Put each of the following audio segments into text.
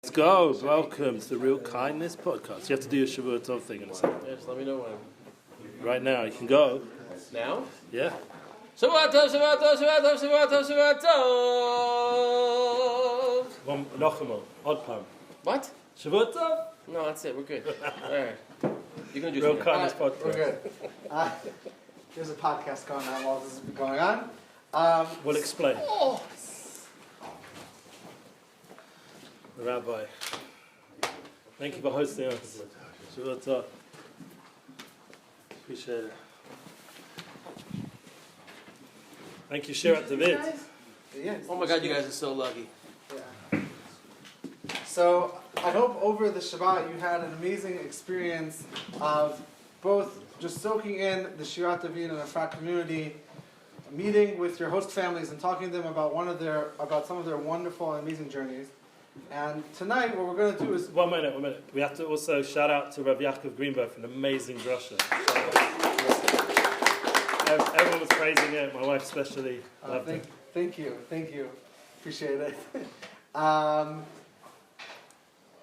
Let's go. Welcome to the Real Kindness Podcast. You have to do your Shavua thing in a second. Yes, let me know when. Right now, you can go. Now? Yeah. Shavua Tov, Shavua Tov, Shavua Tov, Shavua Tov, Shavua Tov. One, Nochamo, odd palm. What? Shavua Tov? No, that's it. We're good. All right. You're going to do Real something. Kindness Podcast. We're good. There's a podcast going on while this is going on. We'll explain. The Rabbi. Thank you for hosting us. Shavua Tov. Appreciate it. Thank you, Shirat David. Yes. Oh my God, you guys are so lucky. Yeah. So I hope over the Shabbat you had an amazing experience of both just soaking in the Shirat David and Efrat community, meeting with your host families and talking to them about some of their wonderful and amazing journeys. And tonight, what we're going to do is... One minute. We have to also shout out to Rav Yaakov Greenberg for an amazing drasha. Everyone was praising it, my wife especially. Loved it. Thank you. Appreciate it.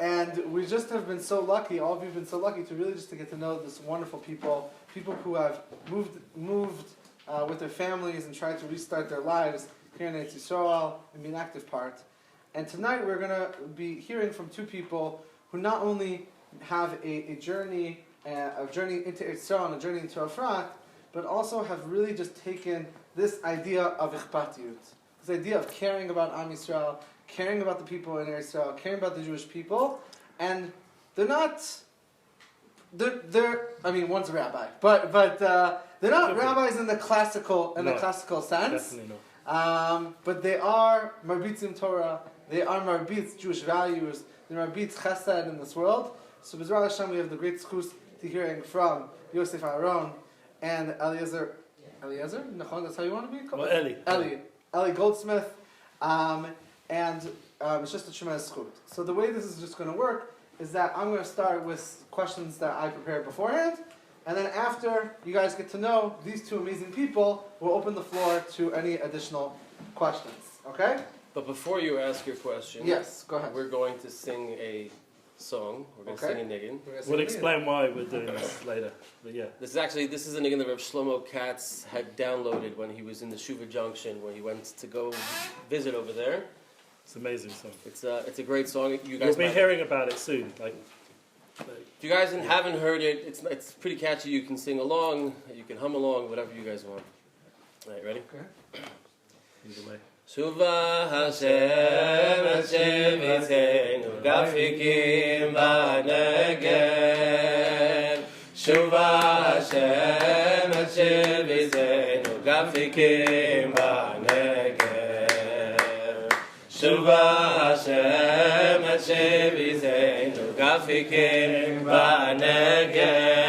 And we just have been so lucky, all of you have been so lucky to really just to get to know this wonderful people who have moved with their families and tried to restart their lives here in Etzion and be an active part. And tonight we're going to be hearing from two people who not only have a journey into Etzion, a journey into Efrat, but also have really just taken this idea of ichpatiyut, this idea of caring about Am Yisrael, caring about the people in Israel, caring about the Jewish people, and one's a rabbi, but they're not rabbis in the classical sense. Definitely not. But they are marbitzim Torah. They are marbitz Jewish values. They're marbitz chesed in this world. So B'ezras Hashem, we have the great schus to hearing from Yosef Aaron and Eliezer. Nachon, that's how you want to be called? Well, Eli Goldsmith. And it's just a tremendous schut. So the way this is just going to work is that I'm going to start with questions that I prepared beforehand, and then after you guys get to know these two amazing people, we'll open the floor to any additional questions. Okay? But before you ask your question, Yes, go ahead. we're going to sing a song. We're going to Okay. sing a niggin. We'll explain why we're doing this later. But yeah. This is a niggin that Rav Shlomo Katz had downloaded when he was in the Shuva Junction, when he went to go visit over there. It's an amazing song. It's a great song. You guys You'll be might- hearing about it soon. If you guys haven't heard it, it's pretty catchy. You can sing along, you can hum along, whatever you guys want. All right, ready? Okay. Either way. Shuva Hashem Hashem Yitzeinu Gafikim Ba'negev. Shuva Hashem Hashem Yitzeinu Gafikim Ba'negev. Shuva Hashem Hashem Yitzeinu Gafikim Ba'negev.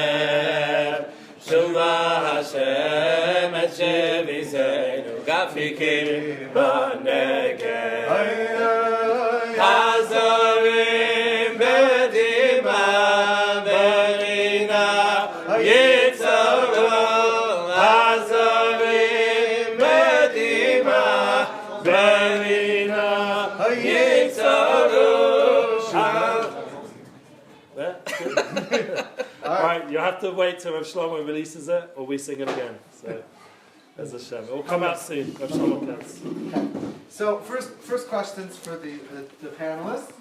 Shuva Hashem Hashem Yitzeinu Gafikim Ba'negev. Hazarim Bedima Berina Yitzaru. Hazarim Bedima Berina Yitzaru. Alright, you have to wait till Rav Shlomo releases it, or we sing it again. So, as a shame. It will come out soon, Rav Shlomo Katz. Okay. So first questions for the panelists.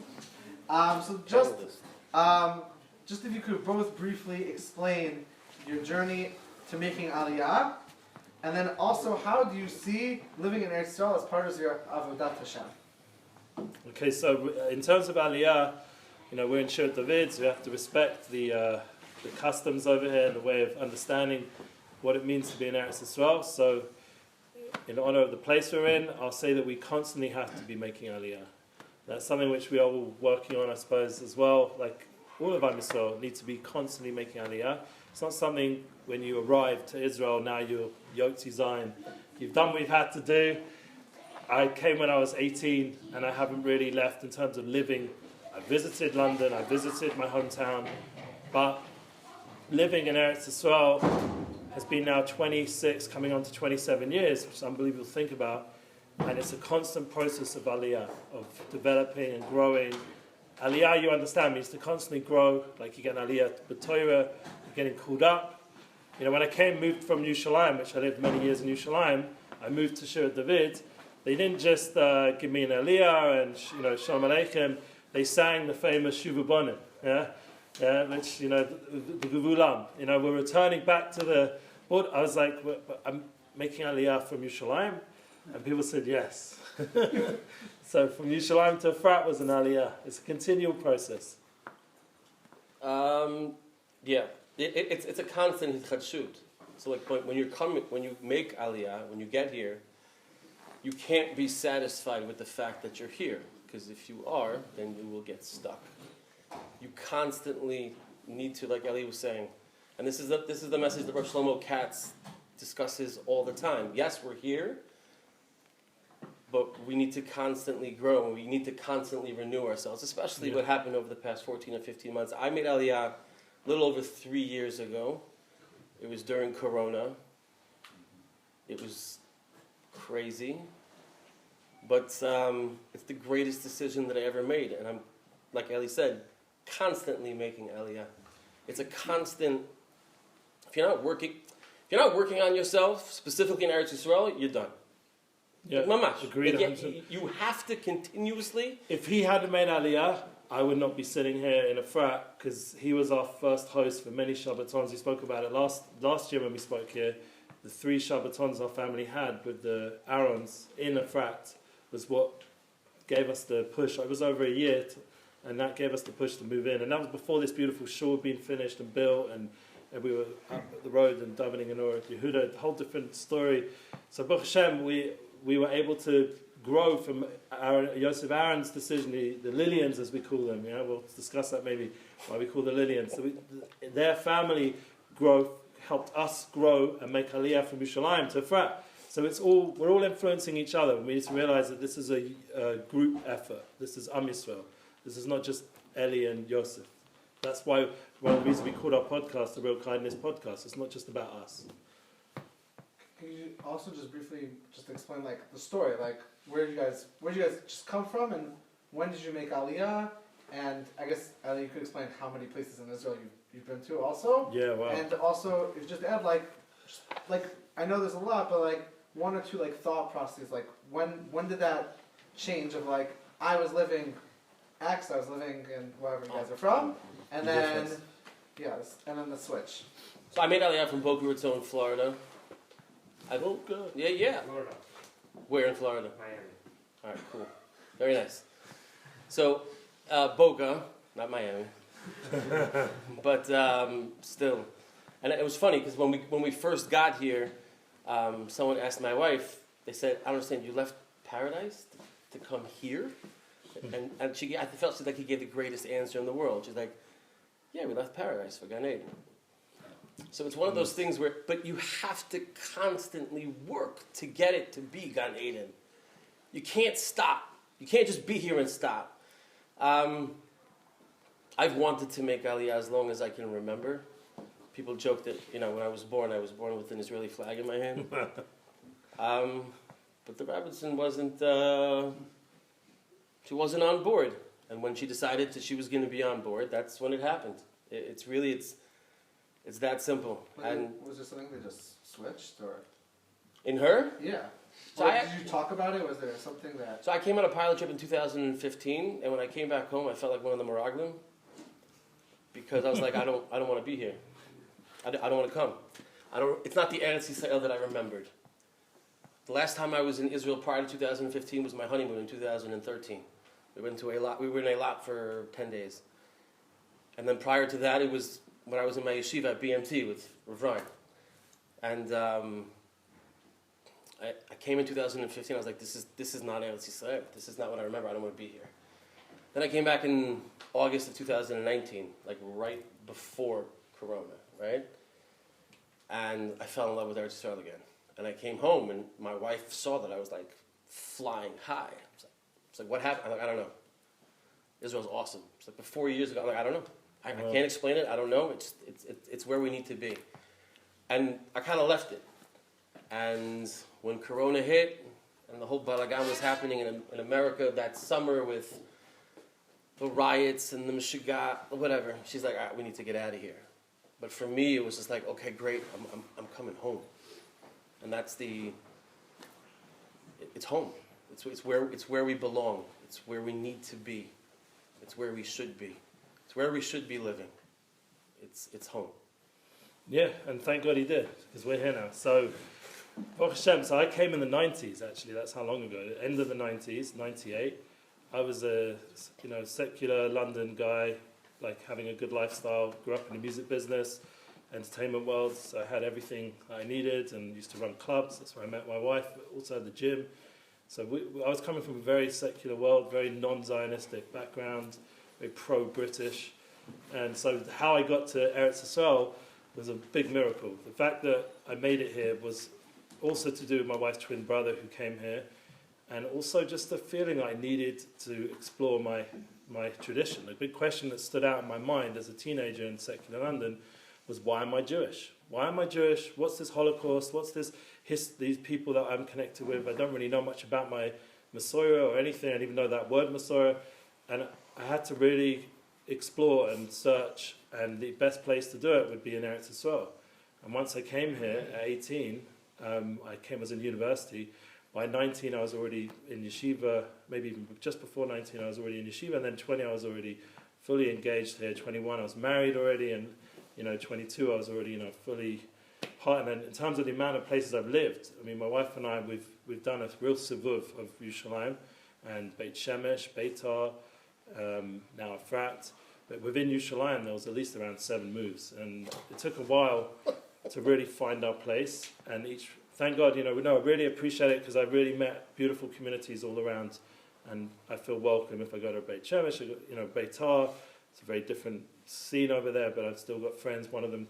Just if you could both briefly explain your journey to making Aliyah, and then also how do you see living in Eretz Yisrael as part of your Avodat Hashem? Okay, so in terms of Aliyah, we're in Shirat David, so we have to respect the customs over here and the way of understanding what it means to be in Eretz Yisrael. So, in honor of the place we're in, I'll say that we constantly have to be making Aliyah. That's something which we are all working on, I suppose, as well. Like all of Am Yisrael need to be constantly making Aliyah. It's not something when you arrive to Israel, now you're Yotzi Zion. You've done what you've had to do. I came when I was 18, and I haven't really left in terms of living. I visited London, I visited my hometown, but living in Eretz Yisrael has been now 26, coming on to 27 years, which is unbelievable to think about. And it's a constant process of aliyah, of developing and growing Aliyah, you understand, means to constantly grow. Like you get an Aliyah b'Torah, you're getting called up. You know, when I moved from Yerushalayim, which I lived many years in Yerushalayim, I moved to Shirat David. They didn't just give me an Aliyah and Shalom Aleichem. They sang the famous Shuvu Bonim, which the Gevulam. We're returning back to the. I was like, I'm making Aliyah from Yerushalayim, and people said yes. So from Yerushalayim to Efrat was an Aliyah. It's a continual process. Yeah, it's a constant hitchadshut. So like when you make Aliyah, when you get here, you can't be satisfied with the fact that you're here, because if you are, then you will get stuck. You constantly need to, like Eli was saying, and this is the message that Rav Shlomo Katz discusses all the time. Yes, we're here, but we need to constantly grow, and we need to constantly renew ourselves, especially what happened over the past 14 or 15 months. I made Aliyah a little over 3 years ago. It was during Corona. It was crazy, but it's the greatest decision that I ever made, and I'm, like Eli said, constantly making Aliyah. It's a constant. If you're not working on yourself, specifically in Eretz Yisrael, you're done. Yeah, Mamash. Agreed. You have to continuously. If he hadn't made Aliyah, I would not be sitting here in Efrat, because he was our first host for many Shabbatons. We spoke about it last year when we spoke here. The 3 Shabbatons our family had with the Aarons in Efrat was what gave us the push. It was over a year, and that gave us the push to move in. And that was before this beautiful shul had been finished and built, and we were up the road and davening in Or Yehuda, a whole different story. So Baruch Hashem, we were able to grow from Yosef Aaron's decision, the Lillians as we call them. We'll discuss that maybe, why we call the Lillians. So their family growth helped us grow and make Aliyah from Yerushalayim to Efrat. So we're all influencing each other. We need to realize that this is a group effort. This is Am Yisrael. This is not just Eli and Yosef. That's why one of the reasons we called our podcast the Real Kindness Podcast. It's not just about us. Can you also just briefly explain the story, where did you guys just come from, and when did you make Aliyah? And I guess Eli, you could explain how many places in Israel you've been to also. Yeah, wow. And also, if you just add I know there's a lot, but 1 or 2 thought processes. When did that change of I was living X, I was living in wherever you guys are from, and then the switch. So I made Aliyah from Boca Raton, Florida. Boca? Yeah. Florida. Where in Florida? Miami. All right, cool. Very nice. So, Boca, not Miami, but still. And it was funny because when we first got here, someone asked my wife. They said, "I don't understand. You left paradise to come here?" And I felt like he gave the greatest answer in the world. She's like, "Yeah, we left paradise for Gan Eden." So it's one of those things but you have to constantly work to get it to be Gan Eden. You can't stop. You can't just be here and stop. I've wanted to make Aliyah as long as I can remember. People joke that, when I was born with an Israeli flag in my hand. But the Robertson she wasn't on board. And when she decided that she was going to be on board, that's when it happened. It's that simple. And was there something that just switched, or? In her? Yeah. So did you talk about it? Was there something that? So I came on a pilot trip in 2015, and when I came back home, I felt like one of the Meraglim, because I was like, I don't want to be here. I don't want to come. It's not the Eretz Yisrael that I remembered. The last time I was in Israel prior to 2015 was my honeymoon in 2013. We went to Eilat. We were in Eilat for 10 days, and then prior to that, it was when I was in my yeshiva at BMT with Rav Ryan. And I came in 2015. I was like, this is not Eretz Yisrael. This is not what I remember. I don't want to be here. Then I came back in August of 2019, right before Corona, right? And I fell in love with Eretz Yisrael again. And I came home, and my wife saw that I was flying high. It's like, what happened? I'm like, I don't know. Israel's awesome. It's like, but 4 years ago, I'm like, I don't know. I can't explain it. I don't know. It's where we need to be. And I kind of left it. And when Corona hit, and the whole balagan was happening in America that summer with the riots and the Meshuggah, whatever. She's like, all right, we need to get out of here. But for me, it was just like, okay, great, I'm coming home. And that's it's home. It's where we belong. It's where we need to be. It's where we should be. It's where we should be living. It's home. Yeah, and thank God he did, because we're here now. So, Baruch Hashem, so I came in the 90s, actually. That's how long ago. End of the 90s, 98. I was a secular London guy, like having a good lifestyle. Grew up in the music business, entertainment world. So I had everything I needed and used to run clubs. That's where I met my wife, but also the gym. So I was coming from a very secular world, very non-Zionistic background, very pro-British. And so how I got to Eretz Yisrael was a big miracle. The fact that I made it here was also to do with my wife's twin brother who came here, and also just the feeling I needed to explore my tradition. The big question that stood out in my mind as a teenager in secular London was, why am I Jewish? Why am I Jewish? What's this Holocaust? What's these people that I'm connected with? I don't really know much about my Masorah or anything. I didn't even know that word Masorah. And I had to really explore and search, and the best place to do it would be in Eretz Yisrael. And once I came here at 18, I was in university. By 19, I was already in Yeshiva. Maybe even just before 19, I was already in Yeshiva. And then 20, I was already fully engaged here. 21, I was married already. And 22, I was already fully part. And in terms of the amount of places I've lived, I mean, my wife and I, we've done a real sivuv of Yerushalayim and Beit Shemesh, Beitar, now Efrat. But within Yerushalayim, there was at least around 7 moves. And it took a while to really find our place. And thank God, I really appreciate it, because I really met beautiful communities all around. And I feel welcome if I go to Beit Shemesh, Beitar. It's a very different scene over there, but I've still got friends. One of them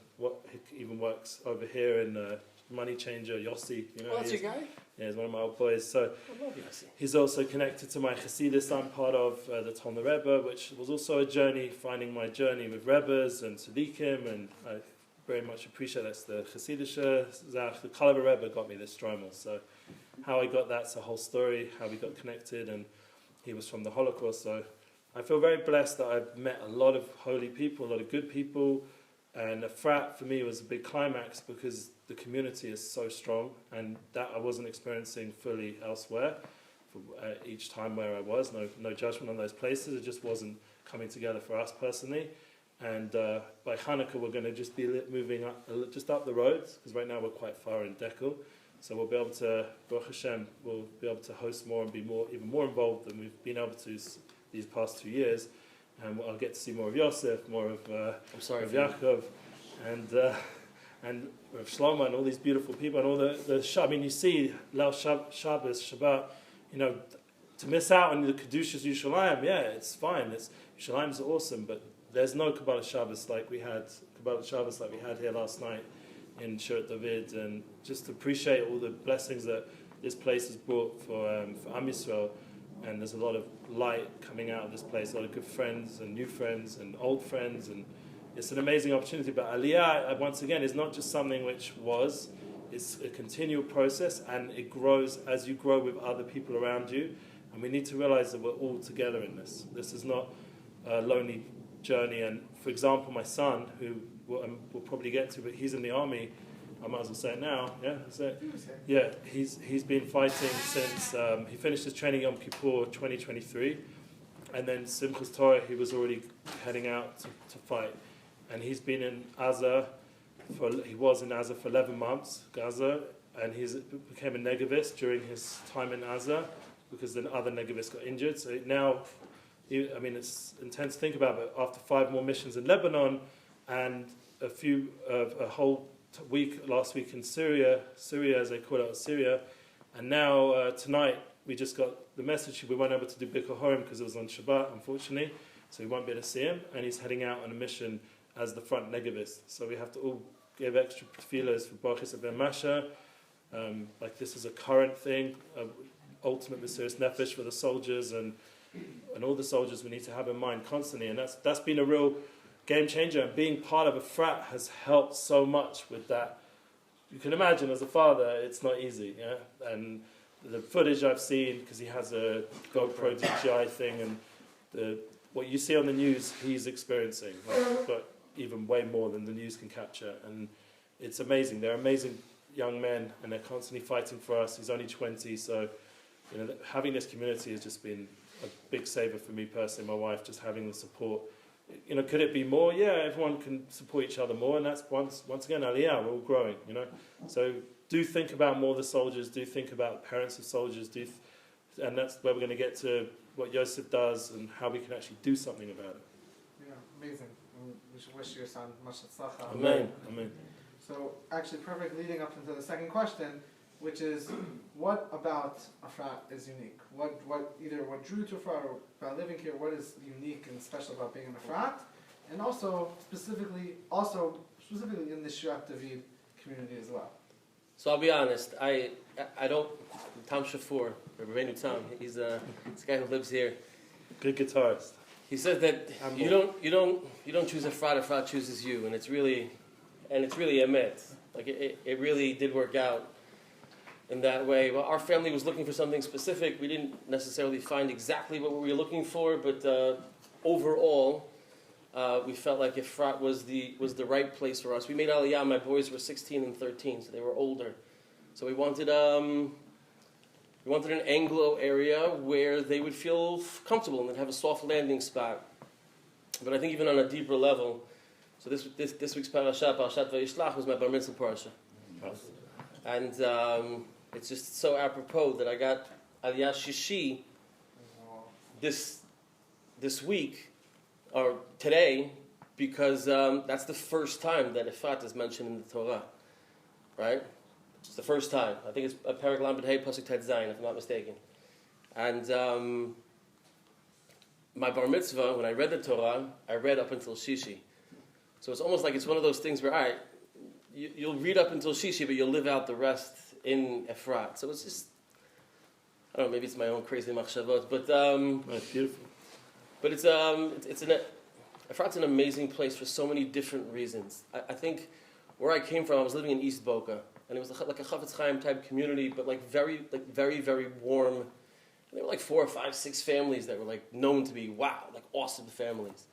even works over here in Money Changer, Yossi. That's your guy? Yeah, he's one of my old boys. So I love Yossi. He's also connected to my Hasidus. I'm part of the Talmud Rebbe, which was also a journey, finding my journey with Rebbes and Tzaddikim, and I very much appreciate that's the Hasidische Zach. The Kalav Rebbe got me this stromal. So how I got that's a whole story, how we got connected, and he was from the Holocaust. So I feel very blessed that I've met a lot of holy people, a lot of good people, and Efrat for me was a big climax because the community is so strong, and that I wasn't experiencing fully elsewhere. Each time where I was, no judgment on those places, it just wasn't coming together for us personally. And by Hanukkah, we're going to just be moving just up the roads, because right now we're quite far in Dekel. So we'll be able to, Baruch Hashem, we'll be able to host more and be even more involved than we've been able to these past 2 years. And I'll get to see more of Yosef, more of Yaakov, and Rav Shlomo, and all these beautiful people, and all the you see, Leil Shabbos, Shabbat, to miss out on the Kedushas Yerushalayim, yeah, it's fine. Yerushalayim's awesome, but there's no Kabbalah Shabbos like we had here last night in Shirat David, and just appreciate all the blessings that this place has brought for Am Yisrael. And there's a lot of light coming out of this place, a lot of good friends and new friends and old friends, and it's an amazing opportunity. But Aliyah, once again, is not just something it's a continual process, and it grows as you grow with other people around you. And we need to realize that we're all together in this. This is not a lonely journey. And for example, my son, who we'll probably get to, but he's in the army. I might as well say it now. Yeah, yeah. He's been fighting since he finished his training Yom Kippur 2023, and then Simchas Torah he was already heading out to fight, and he's been in Gaza for 11 months, Gaza, and he became a negavist during his time in Gaza because the other negavists got injured. So now, it's intense to think about, but after 5 more missions in Lebanon and a whole week last week in Syria as they call it, Syria, and now tonight we just got the message we weren't able to do Bikkur Horim because it was on Shabbat, unfortunately, so we won't be able to see him, and he's heading out on a mission as the front negavist. So we have to all give extra tefillas for Barchis Ben Masha, like this is a current thing, ultimate Mesiras Nefesh for the soldiers and all the soldiers we need to have in mind constantly, and that's been a real game changer, and being part of a frat has helped so much with that. You can imagine as a father, it's not easy, yeah? And the footage I've seen, because he has a GoPro DJI thing, and what you see on the news, he's experiencing, but even way more than the news can capture. And it's amazing. They're amazing young men, and they're constantly fighting for us. He's only 20, so having this community has just been a big saver for me personally. My wife, just having the support. Could it be more? Yeah, everyone can support each other more, and that's once again Aliyah. We're all growing, So do think about more the soldiers. Do think about parents of soldiers. And that's where we're going to get to what Yosef does and how we can actually do something about it. Yeah, amazing. We should wish your son much tzlacha. Amen. Amen. So, actually, perfect leading up into the second question, which is, what about Efrat is unique? What drew to Efrat, or about living here, what is unique and special about being in Efrat, and also specifically in the Shirat David community as well? So I'll be honest, I don't. Tom Shafour, Rabbeinu Tom, he's this guy who lives here. Good guitarist. He says that you don't choose Efrat chooses you, and it's really emet. Like it really did work out in that way. Well, our family was looking for something specific. We didn't necessarily find exactly what we were looking for, but overall, we felt like Efrat was the right place for us. We made Aliyah. My boys were 16 and 13, so they were older. So we wanted an Anglo area where they would feel comfortable and they'd have a soft landing spot. But I think even on a deeper level. So this week's parasha, Parashat Vayishlach, was my bar mitzvah parasha, and it's just so apropos that I got Aliyah Shishi this week or today, because that's the first time that Efrat is mentioned in the Torah, right? It's the first time. I think it's Perek Lamed Hey Pasuk Tet Zayin, if I'm not mistaken. And my bar mitzvah, when I read the Torah, I read up until Shishi. So it's almost like it's one of those things where, all right, you'll read up until Shishi, but you'll live out the rest in Efrat. So it's just, I don't know, maybe it's my own crazy machshavot, but That's beautiful. But Efrat's an amazing place for so many different reasons. I think where I came from, I was living in East Boca, and it was like a Chafetz Chaim type community, but very, very warm. And there were like 4 or 5, 6 families that were like known to be awesome families.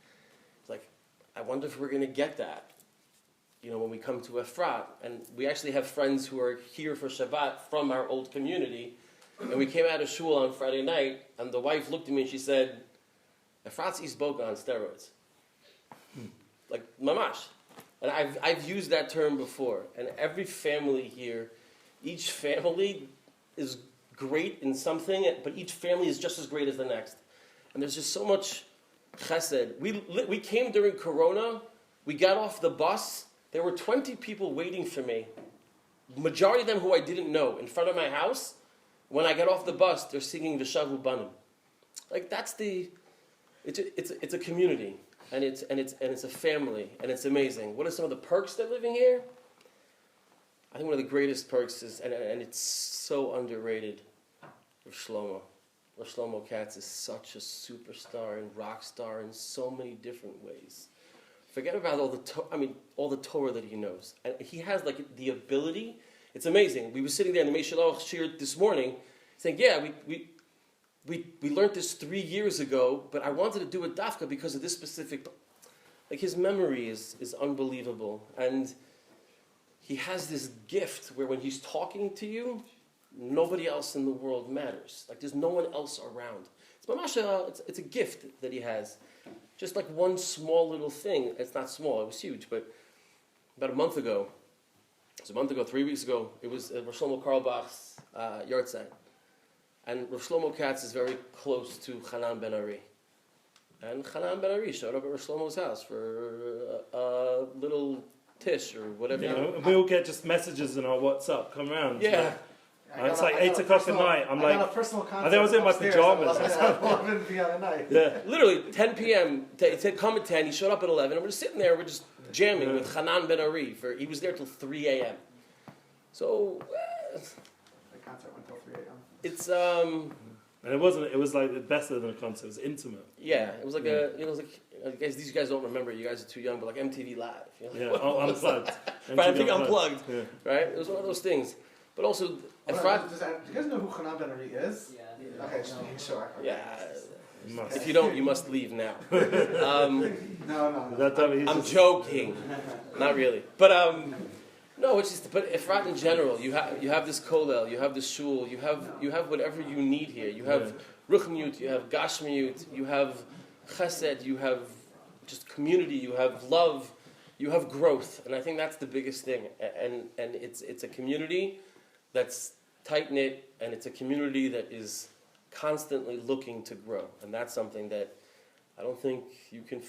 It's like, I wonder if we're going to get that, when we come to Efrat. And we actually have friends who are here for Shabbat from our old community. And we came out of shul on Friday night, and the wife looked at me and she said, Efrat's East Boca on steroids. Like, mamash. And I've used that term before. And every family here, each family is great in something, but each family is just as great as the next. And there's just so much chesed. We came during Corona. We got off the bus. There were 20 people waiting for me. Majority of them who I didn't know, in front of my house. When I got off the bus, they're singing V'shavu Banim. Like, that's it's a community, and it's a family, and it's amazing. What are some of the perks that living here? I think one of the greatest perks is, and it's so underrated, Rav Shlomo Katz is such a superstar and rock star in so many different ways. Forget about all the Torah that he knows, and he has the ability. It's amazing. We were sitting there in the Meishalach Shirat this morning, saying, "Yeah, we learned this 3 years ago, but I wanted to do it dafka because of this specific." Like, his memory is unbelievable, and he has this gift where when he's talking to you, nobody else in the world matters. Like, there's no one else around. It's a gift that he has. Just like one small little thing. It's not small, it was huge, but about a month ago, 3 weeks ago, it was Rav Shlomo Carlbach's yahrzeit. And Rav Shlomo Katz is very close to Hanan Ben Ari. And Hanan Ben Ari showed up at Rav Shlomo's house for a little tish or whatever. Yeah, we all get just messages in our WhatsApp come around. Yeah. It's like 8 o'clock at night. I think I was in my pajamas. 11 p.m. at night. Yeah. Literally, 10 p.m. He said come at 10. He showed up at 11. And we're just sitting there. We're just jamming with Hanan Ben Ari. He was there till 3 a.m. So The concert went till 3 a.m. It's And it wasn't. It was like better than a concert. It was intimate. Yeah, it was like these guys don't remember. You guys are too young, but like MTV Live. Yeah, unplugged. But I think unplugged. Yeah. Right? It was one of those things. But also, Do you guys know who Hanan Ben Ari is? Yeah. Okay, just making sure. Yeah. You must. If you don't, you must leave now. No. I'm joking. Not really. But no, it's just. But Efrat in general, you have this kollel, you have this shul, you have whatever you need here. You have ruchniut, you have gashmiut, you have chesed, you have just community, you have love, you have growth, and I think that's the biggest thing. And it's a community that's tight knit, and it's a community that is constantly looking to grow, and that's something that I don't think you can.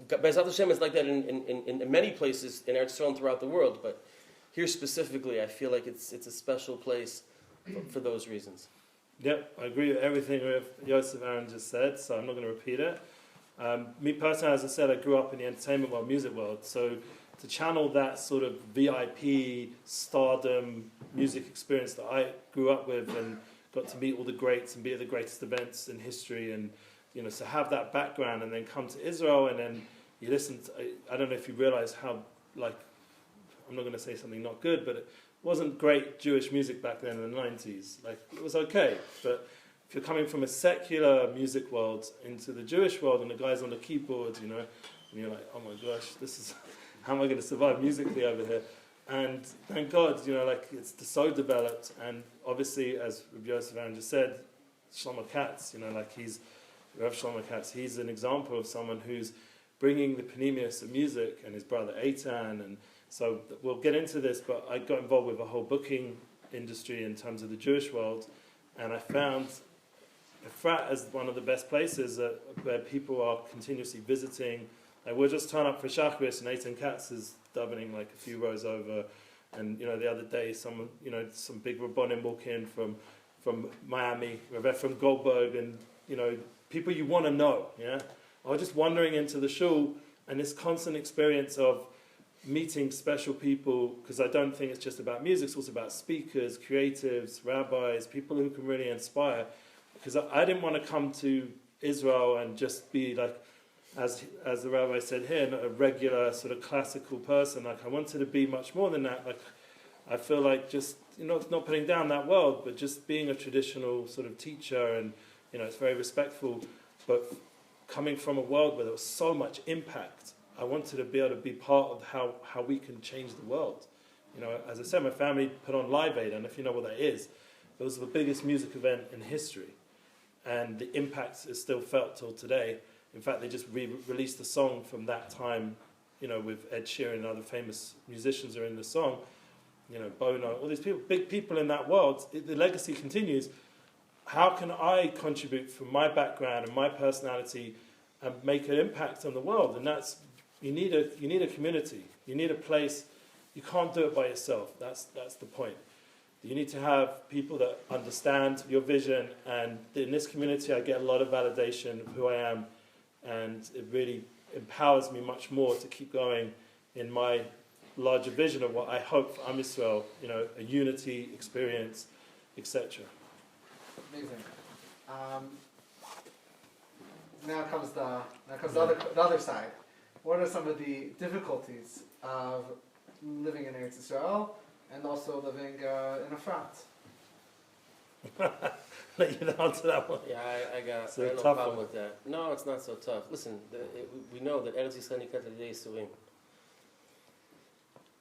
Be'ezrat Hashem is like that in many places in Eretz Yisrael and throughout the world, but here specifically, I feel like it's a special place for those reasons. Yep, I agree with everything Yosef Aaron just said, so I'm not going to repeat it. Me personally, as I said, I grew up in the entertainment world, music world, so to channel that sort of VIP, stardom, music experience that I grew up with and got to meet all the greats and be at the greatest events in history, and so have that background and then come to Israel and then you listen to, I don't know if you realize how, like, I'm not going to say something not good, but it wasn't great Jewish music back then in the 90s. Like, it was okay, but if you're coming from a secular music world into the Jewish world and the guys on the keyboard, and you're like, oh my gosh, this is, how am I going to survive musically over here? And thank God, it's so developed, and obviously, as Rabbi Yosef Aaron just said, Shlomo Katz, Rav Shlomo Katz, he's an example of someone who's bringing the panemius of music, and his brother Eitan, and so we'll get into this, but I got involved with a whole booking industry in terms of the Jewish world, and I found Efrat as one of the best places where people are continuously visiting. Like, we'll just turn up for Shachris, and Eitan Katz is davening like a few rows over, and the other day some big Rabbonim walk in from Miami, Rav from Goldberg, and people you want to know, or just wandering into the shul, and this constant experience of meeting special people, because I don't think it's just about music, it's also about speakers, creatives, rabbis, people who can really inspire, because I didn't want to come to Israel and just be like, as the rabbi said here, not a regular sort of classical person. Like, I wanted to be much more than that. Like, I feel like just, not putting down that world, but just being a traditional sort of teacher, and it's very respectful, but coming from a world where there was so much impact, I wanted to be able to be part of how we can change the world. As I said, my family put on Live Aid, and if you know what that is, it was the biggest music event in history, and the impact is still felt till today. In fact, they just released a song from that time, with Ed Sheeran and other famous musicians are in the song, Bono, all these people, big people in that world. The legacy continues. How can I contribute from my background and my personality and make an impact on the world? And that's, you need a community. You need a place. You can't do it by yourself. That's the point. You need to have people that understand your vision, and in this community I get a lot of validation of who I am, and it really empowers me much more to keep going in my larger vision of what I hope for Am Yisrael, a unity experience, etc. Amazing. Now comes the other side. What are some of the difficulties of living in Eretz Yisrael and also living in Efrat? Let you answer that one. Yeah, I got no problem with that. No, it's not so tough. Listen, we know that Eretz Yisrael nikat l'yidei Yisurim.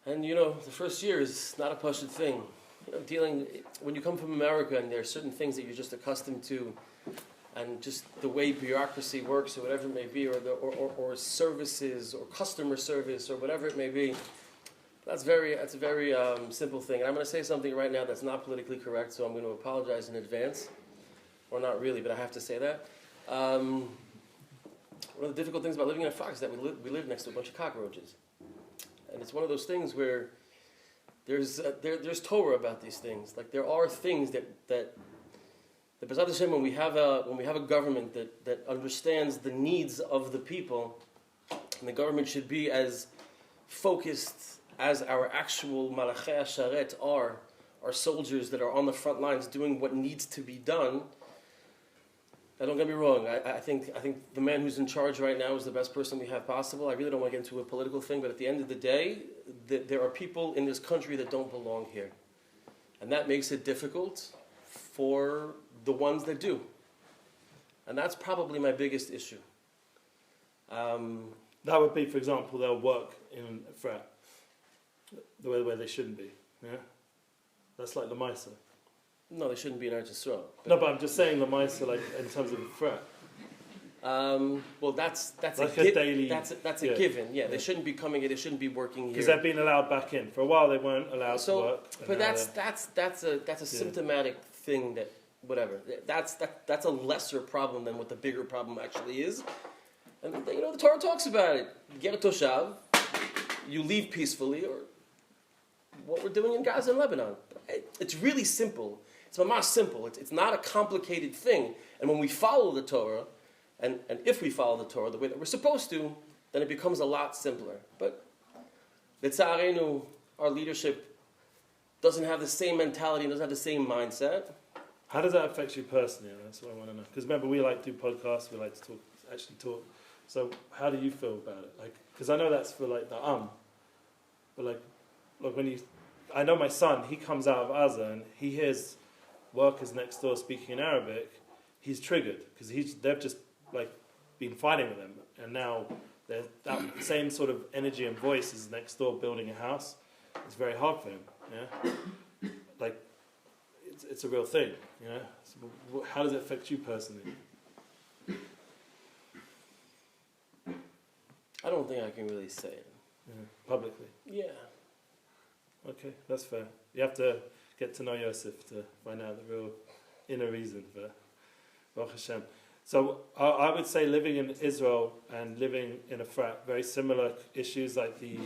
And the first year is not a pashut thing. When you come from America and there are certain things that you're just accustomed to, and just the way bureaucracy works or whatever it may be, or services or customer service or whatever it may be, that's a very simple thing. And I'm going to say something right now that's not politically correct, so I'm going to apologize in advance. Or not really, but I have to say that. One of the difficult things about living in a Fox is that we live next to a bunch of cockroaches. And it's one of those things where there's Torah about these things. Like, there are things that B'ezrat Hashem, when we have a government that understands the needs of the people, and the government should be as focused as our actual Malachei HaSharet are, our soldiers that are on the front lines doing what needs to be done. Now, don't get me wrong. I think the man who's in charge right now is the best person we have possible. I really don't want to get into a political thing, but at the end of the day, there are people in this country that don't belong here, and that makes it difficult for the ones that do. And that's probably my biggest issue. That would be, for example, they'll work in Efrat the way they shouldn't be. Yeah, that's like the Maisa. No, they shouldn't be in Eretz Yisrael. No, but I'm just saying the Maisa, like in terms of Efrat. Well, that's Like a a daily. that's a given. Yeah, they shouldn't be coming here. They shouldn't be working here. Because they've been allowed back in. For a while, they weren't allowed to work. But that's a symptomatic thing that whatever. That's a lesser problem than what the bigger problem actually is. And the Torah talks about it. Get a toshav, you leave peacefully, or what we're doing in Gaza and Lebanon. It's really simple. It's mamash simple. It's not a complicated thing. And when we follow the Torah, and if we follow the Torah the way that we're supposed to, then it becomes a lot simpler. But L'tzarenu, our leadership doesn't have the same mentality and doesn't have the same mindset. How does that affect you personally? That's what I want to know. Because remember, we like to do podcasts. We like to actually talk. So how do you feel about it? Like, because I know that's for like the but like when I know my son, he comes out of Gaza and he hears workers next door speaking in Arabic. He's triggered because they've just like been fighting with him, and now that same sort of energy and voice is next door building a house. It's very hard for him. Yeah, like it's a real thing. You know, so how does it affect you personally? I don't think I can really say it. Publicly? Yeah. Okay, that's fair. You have to get to know Yosef to find out the real inner reason for Baruch Hashem. So I would say living in Israel and living in Efrat, very similar issues, like the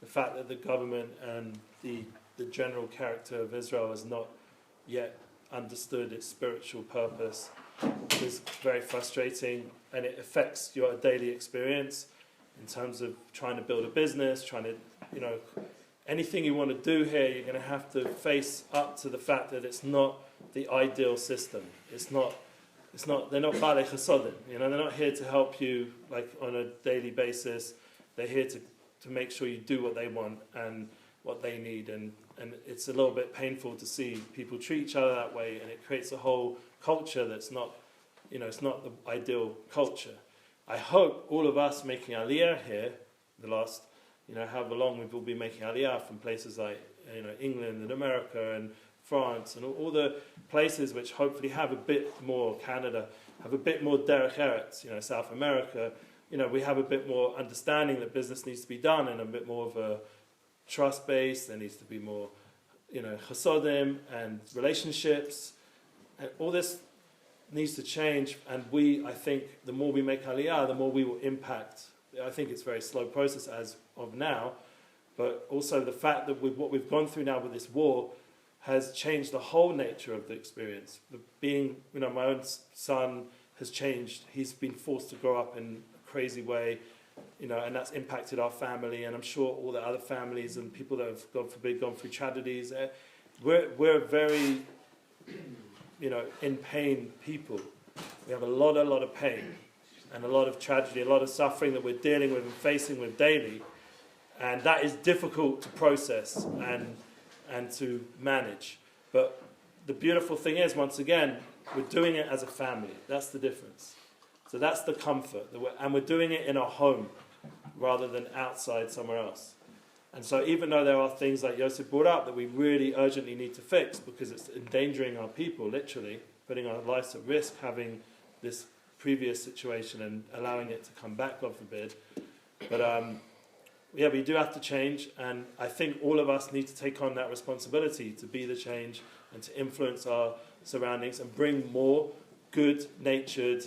fact that the government and the general character of Israel has not yet understood its spiritual purpose is very frustrating, and it affects your daily experience in terms of trying to build a business, trying to, anything you want to do here, you're going to have to face up to the fact that it's not the ideal system. They're not Balei Chasodim, they're not here to help you like on a daily basis. They're here to make sure you do what they want and what they need, and it's a little bit painful to see people treat each other that way, and it creates a whole culture that's not, it's not the ideal culture. I hope all of us making Aliyah here, the last, however long we've all been making Aliyah from places like, England and America and France and all the places which hopefully have a bit more, Canada, have a bit more derech eretz, South America, we have a bit more understanding that business needs to be done and a bit more of a trust base. There needs to be more, chasodim and relationships, and all this needs to change. And I think, the more we make Aliyah, the more we will impact. I think it's a very slow process as of now, but also the fact that with what we've gone through now with this war has changed the whole nature of the experience. My own son has changed. He's been forced to grow up in a crazy way, and that's impacted our family, and I'm sure all the other families and people that have, God forbid, gone through tragedies. We're very, in pain people. We have a lot of pain and a lot of tragedy, a lot of suffering that we're dealing with and facing with daily, and that is difficult to process and to manage. But the beautiful thing is, once again, we're doing it as a family. That's the difference. So that's the comfort. And we're doing it in our home rather than outside somewhere else. And so even though there are things like Yosef brought up that we really urgently need to fix because it's endangering our people, literally, putting our lives at risk, having this previous situation and allowing it to come back, God forbid. But we do have to change, and I think all of us need to take on that responsibility to be the change and to influence our surroundings and bring more good-natured,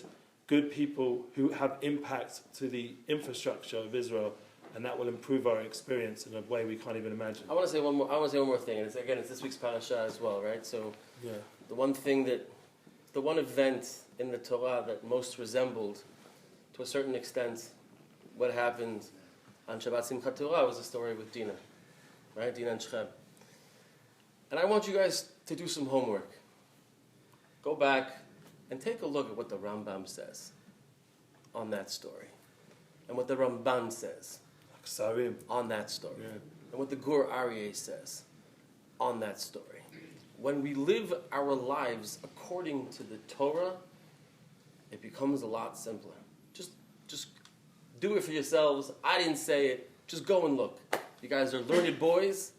good people who have impact to the infrastructure of Israel, and that will improve our experience in a way we can't even imagine. I want to say one more thing, and it's this week's parasha as well, right? So, yeah. The one event in the Torah that most resembled, to a certain extent, what happened on Shabbat Simchat Torah was the story with Dinah, right? Dinah and Shechem. And I want you guys to do some homework. Go back and take a look at what the Rambam says on that story, and what the Ramban says on that story, and what the Gur Aryeh says on that story. When we live our lives according to the Torah, it becomes a lot simpler. Just do it for yourselves. I didn't say it. Just go and look. You guys are learned boys.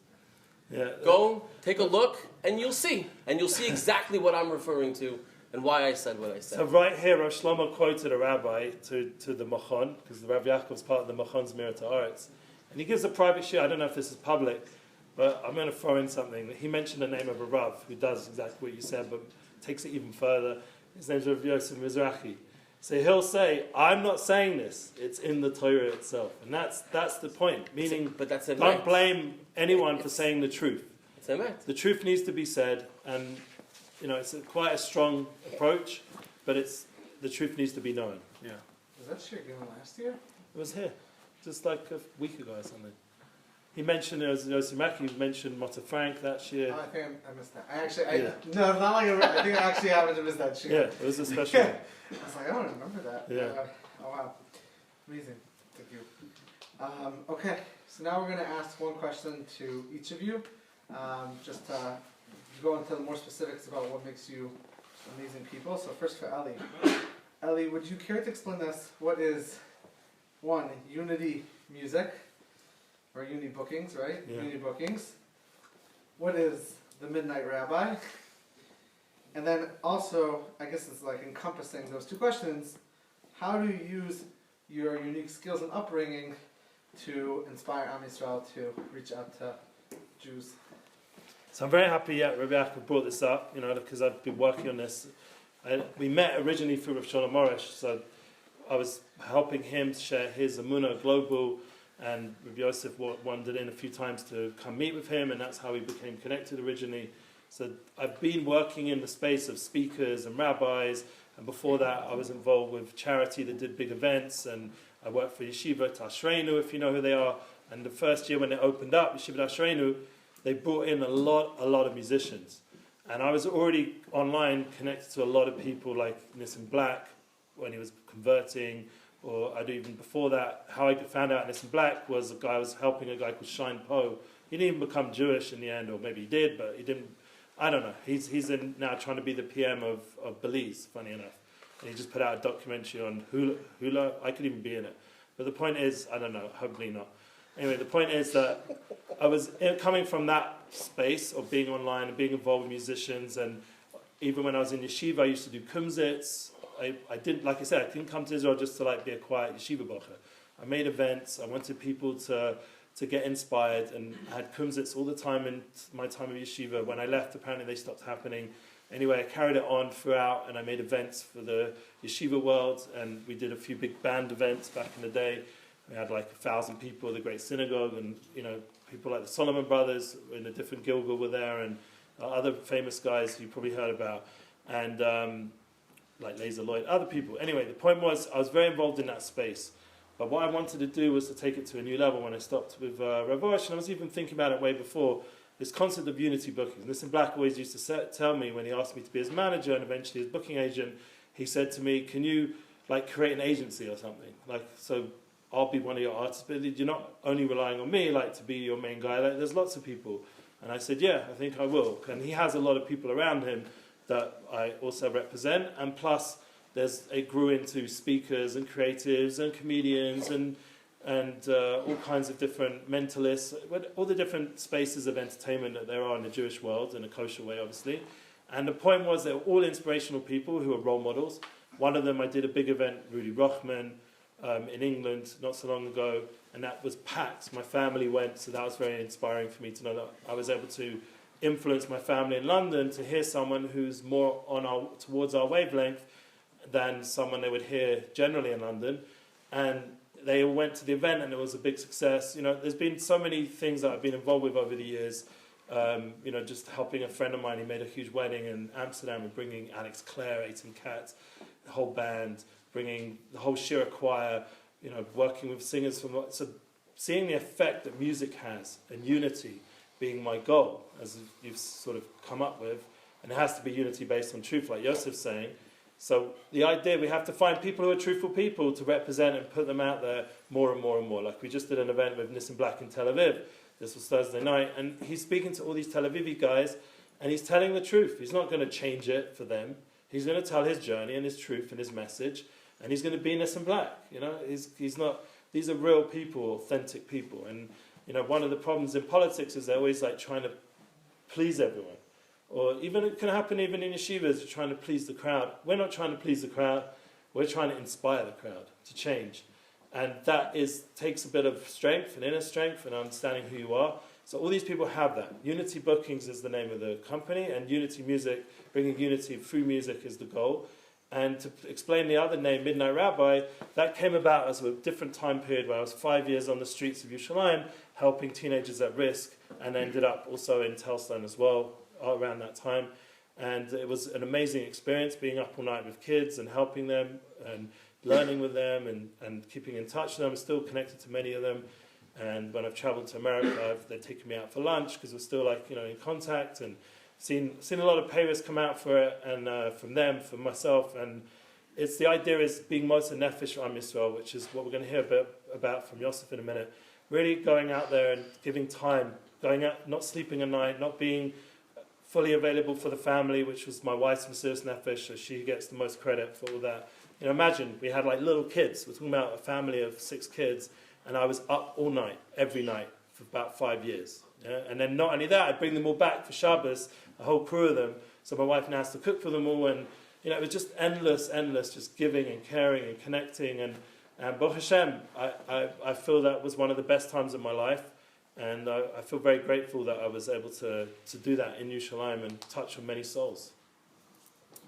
Yeah. Go, take a look, and you'll see. And you'll see exactly what I'm referring to and why I said what I said. So right here, Rosh Shlomo quoted a rabbi to the Machon, because the Rav Yaakov's part of the Machon's Mirror to Aretz. And he gives a private shir. I don't know if this is public, but I'm going to throw in something. He mentioned the name of a Rav who does exactly what you said, but takes it even further. His name's Rav Yosef Mizrahi. So he'll say, I'm not saying this. It's in the Torah itself. And that's the point. Meaning, but that's don't blame anyone for saying the truth. It's emet. The truth needs to be said, and it's quite a strong approach, but the truth needs to be known. Yeah. Was that shir given last year? It was here, just like a week ago or something. He mentioned, Yossi Maki mentioned Motta Frank that year. Oh, I think I missed that. I no, it's not like I think I actually happened to miss that shir. Yeah, it was a special one. I was like, I don't remember that. Yeah. Oh, wow. Amazing. Thank you. Okay, so now we're going to ask one question to each of you. Just to go into more specifics about what makes you amazing people. So first for Ellie. Ellie, would you care to explain to us what is, one, Unity music, or Uni bookings, right? Yeah. Uni bookings. What is the Midnight Rabbi? And then also, I guess it's like encompassing those two questions, how do you use your unique skills and upbringing to inspire Am Yisrael to reach out to Jews? So I'm very happy Rabbi Yaakov brought this up, because I've been working on this. We met originally through Rav Shalom Moresh, so I was helping him share his Amunah Global, and Rabbi Yosef wandered in a few times to come meet with him, and that's how we became connected originally. So I've been working in the space of speakers and rabbis, and before that I was involved with charity that did big events, and I worked for Yeshivat Ashreinu, if you know who they are. And the first year when it opened up, Yeshivat Ashreinu, they brought in a lot of musicians. And I was already online connected to a lot of people like Nissim Black when he was converting, or I'd even before that, how I found out Nissim Black was I was helping a guy called Shine Poe. He didn't even become Jewish in the end, or maybe he did, but he didn't. I don't know. He's now trying to be the PM of Belize, funny enough. And he just put out a documentary on hula. I could even be in it. But the point is, I don't know, hopefully not. Anyway, the point is that I was coming from that space of being online and being involved with musicians, and even when I was in yeshiva, I used to do kumzits. I didn't, like I said, I didn't come to Israel just to be a quiet yeshiva bocher. I made events. I wanted people to get inspired, and I had kumzits all the time in my time of yeshiva. When I left, apparently they stopped happening. Anyway, I carried it on throughout, and I made events for the yeshiva world, and we did a few big band events back in the day. We had 1,000 people at the Great Synagogue, and people like the Solomon Brothers in a different Gilgal were there, and other famous guys you probably heard about, and like Laser Lloyd, other people. Anyway, the point was I was very involved in that space. But what I wanted to do was to take it to a new level when I stopped with Rav Osh, and I was even thinking about it way before, this concept of unity booking. Nissim Black always used to tell me when he asked me to be his manager and eventually his booking agent, he said to me, can you create an agency or something? So I'll be one of your artists, but you're not only relying on me to be your main guy. There's lots of people. And I said, yeah, I think I will. And he has a lot of people around him that I also represent, and plus it grew into speakers and creatives and comedians and all kinds of different mentalists, all the different spaces of entertainment that there are in the Jewish world, in a kosher way, obviously. And the point was they were all inspirational people who were role models. One of them, I did a big event, Rudy Rochman, in England not so long ago, and that was packed. My family went, so that was very inspiring for me to know that I was able to influence my family in London to hear someone who's more towards our wavelength than someone they would hear generally in London. And they all went to the event, and it was a big success. There's been so many things that I've been involved with over the years. Just helping a friend of mine, he made a huge wedding in Amsterdam and bringing Alex Clare, 18 Cats, the whole band, bringing the whole Shirat choir, working with singers so seeing the effect that music has and unity being my goal, as you've sort of come up with, and it has to be unity based on truth, like Yosef's saying. So the idea, we have to find people who are truthful people to represent and put them out there more and more and more. Like we just did an event with Nissim Black in Tel Aviv. This was Thursday night, and he's speaking to all these Tel Avivi guys, and he's telling the truth. He's not going to change it for them. He's going to tell his journey and his truth and his message, and he's going to be Nissan Black. He's not. These are real people, authentic people. And one of the problems in politics is they're always like trying to please everyone, or even it can happen even in yeshivas, you're trying to please the crowd. We're not trying to please the crowd. We're trying to inspire the crowd to change, and that takes a bit of strength and inner strength and understanding who you are. So all these people have that. Unity Bookings is the name of the company, and Unity Music, bringing unity through music, is the goal. And to explain the other name, Midnight Rabbi, that came about as a different time period where I was 5 years on the streets of Yerushalayim helping teenagers at risk, and ended up also in Telstein as well around that time. And it was an amazing experience being up all night with kids and helping them and learning with them and keeping in touch with them. I'm still connected to many of them. And when I've travelled to America, they've taken me out for lunch because we're still in contact, and seen a lot of payers come out for it, and from them, from myself. And the idea is being Moshe Nefesh Am Yisrael, which is what we're going to hear a bit about from Yosef in a minute. Really going out there and giving time, going out, not sleeping at night, not being fully available for the family, which was my wife's Mesiras Nefesh, so she gets the most credit for all that. Imagine we had little kids. We're talking about a family of 6 kids. And I was up all night, every night, for about 5 years. Yeah? And then not only that, I'd bring them all back for Shabbos, a whole crew of them. So my wife now has to cook for them all. And it was just endless, just giving and caring and connecting. And Baruch Hashem, I feel that was one of the best times of my life. And I feel very grateful that I was able to do that in Yerushalayim and touch on many souls.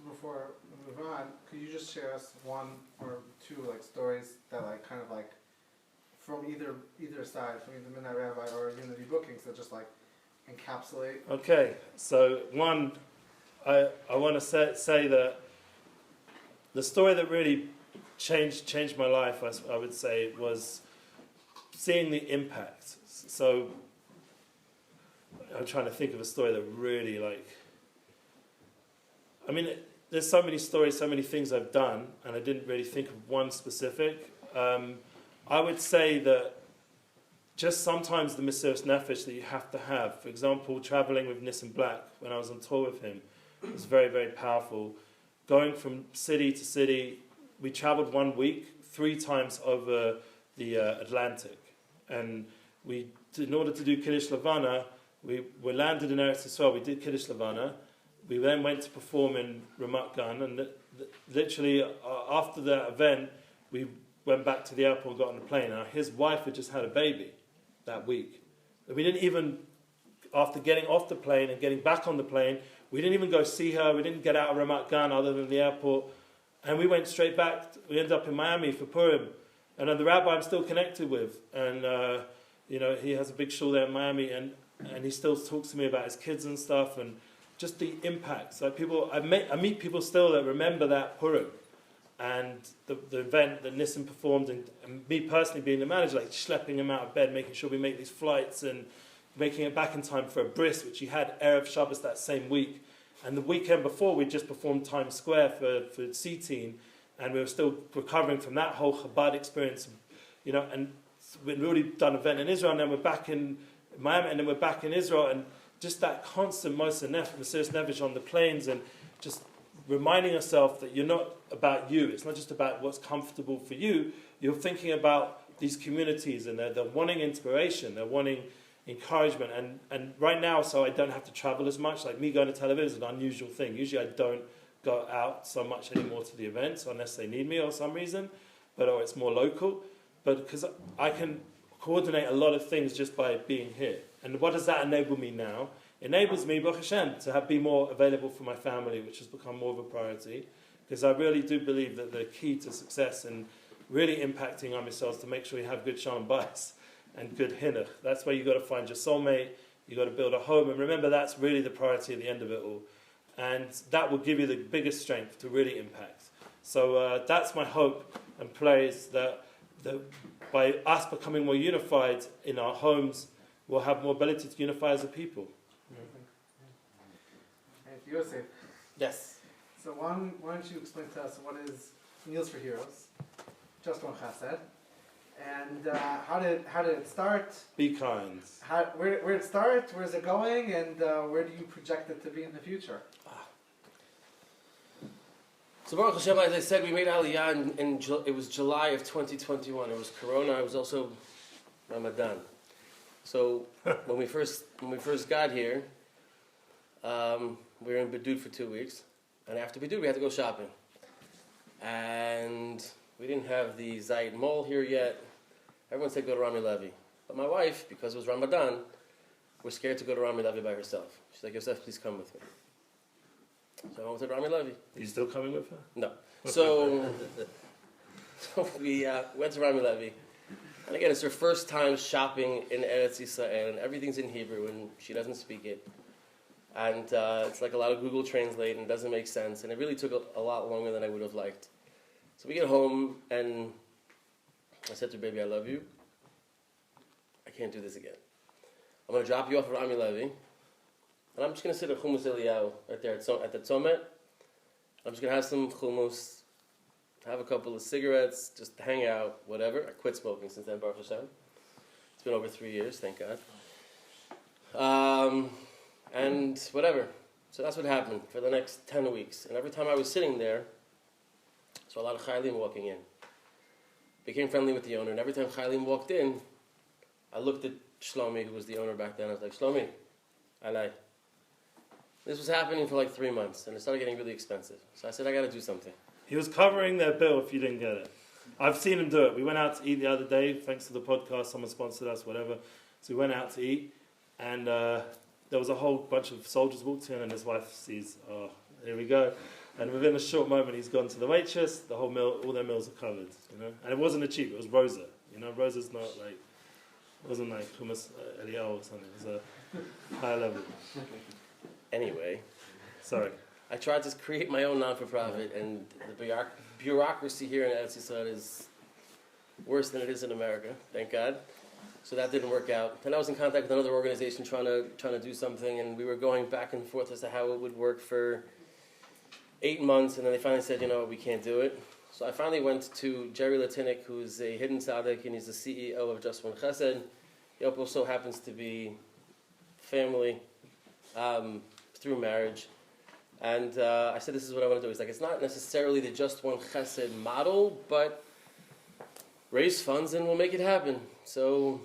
Before we move on, could you just share us one or two stories that from either side, from either Midnight Rabbi or Unity Bookings, that just encapsulate? Okay, so one, I want to say that the story that really changed my life, I would say, was seeing the impact. So I'm trying to think of a story that really there's so many stories, so many things I've done, and I didn't really think of one specific. I would say that just sometimes the Mesiras Nefesh that you have to have, for example, traveling with Nissan Black when I was on tour with him, was very, very powerful. Going from city to city, we traveled 1 week, 3 times over the Atlantic. And in order to do Kiddush Levana, we landed in Eretz Yisrael, we did Kiddush Levana. We then went to perform in Ramat Gan, and literally after that event, we went back to the airport and got on the plane. Now, his wife had just had a baby that week. We didn't even, after getting off the plane and getting back on the plane, we didn't even go see her. We didn't get out of Ramat Gan other than the airport. And we went straight back. We ended up in Miami for Purim. And the rabbi I'm still connected with. And, he has a big shul there in Miami. And he still talks to me about his kids and stuff. And just the impact. I meet people still that remember that Purim. And the event that Nissan performed, and me personally being the manager, schlepping him out of bed, making sure we make these flights and making it back in time for a bris, which he had Erev Shabbos that same week. And the weekend before, we just performed Times Square for C-Teen, and we were still recovering from that whole Chabad experience, and we'd already done an event in Israel, and then we're back in Miami, and then we're back in Israel, and just that constant Mesiras Nefesh on the planes, and just reminding yourself that you're not about you. It's not just about what's comfortable for you. You're thinking about these communities, and they're wanting inspiration. They're wanting encouragement. And right now, so I don't have to travel as much. Me going to Tel Aviv is an unusual thing. Usually I don't go out so much anymore to the events unless they need me or some reason, or it's more local. But because I can coordinate a lot of things just by being here. And what does that enable me now? Enables me, Baruch Hashem, to be more available for my family, which has become more of a priority. Because I really do believe that the key to success and really impacting on yourselves to make sure you have good shalom bayis and good hinuch. That's where you've got to find your soulmate, you've got to build a home, and remember that's really the priority at the end of it all. And that will give you the biggest strength to really impact. So that's my hope and praise that by us becoming more unified in our homes, we'll have more ability to unify as a people. And Yosef. Yes. So why don't you explain to us what is Meals for Heroes, Just One Chesed, and how did it start? Be kind. Where did it start? Where's it going? And where do you project it to be in the future? So Baruch Hashem, as I said, we made Aliyah it was July of 2021. It was Corona. It was also Ramadan. So when we first got here, we were in Bedud for 2 weeks, and after Bedud we had to go shopping, and we didn't have the Zayit Mall here yet. Everyone said go to Rami Levi, but my wife, because it was Ramadan, was scared to go to Rami Levi by herself. She's like, Yosef, please come with me. So I went to Rami Levi. Are you still coming with her? No. So we went to Rami Levi. And again, it's her first time shopping in Eretz Yisrael, and everything's in Hebrew, and she doesn't speak it. And it's like a lot of Google Translate, and it doesn't make sense. And it really took a lot longer than I would have liked. So we get home, and I said to her, baby, I love you. I can't do this again. I'm going to drop you off at Rami Levi. And I'm just going to sit at Chumus Eliyahu right there at the Tzomet. I'm just going to have some hummus, have a couple of cigarettes, just hang out, whatever. I quit smoking since then, Baruch Hashem. It's been over 3 years, thank God. And whatever. So that's what happened for the next 10 weeks. And every time I was sitting there, I saw a lot of Chaylim walking in. Became friendly with the owner, and every time Chaylim walked in, I looked at Shlomi, who was the owner back then. I was like, Shlomi, alai. This was happening for like 3 months, and it started getting really expensive. So I said, I got to do something. He was covering their bill if you didn't get it. I've seen him do it. We went out to eat the other day, thanks to the podcast. Someone sponsored us, whatever. So we went out to eat, and there was a whole bunch of soldiers walked in, and his wife sees, oh, here we go. And within a short moment, he's gone to the waitress. The whole meal, all their meals are covered, you know. And it wasn't a cheap. It was Rosa. You know, Rosa's not like, it wasn't like hummus Eliyahu or something. It was a higher level. Anyway. Sorry. I tried to create my own non-for-profit, and the bureaucracy here in Eretz Yisrael is worse than it is in America, thank God. So that didn't work out. Then I was in contact with another organization trying to do something, and we were going back and forth as to how it would work for 8 months, and then they finally said, you know what, we can't do it. So I finally went to Jerry Latinik, who's a hidden tzaddik, and he's the CEO of Just One Chesed. He also happens to be family through marriage. And I said, this is what I want to do. He's like, it's not necessarily the Just One Chesed model, but raise funds and we'll make it happen. So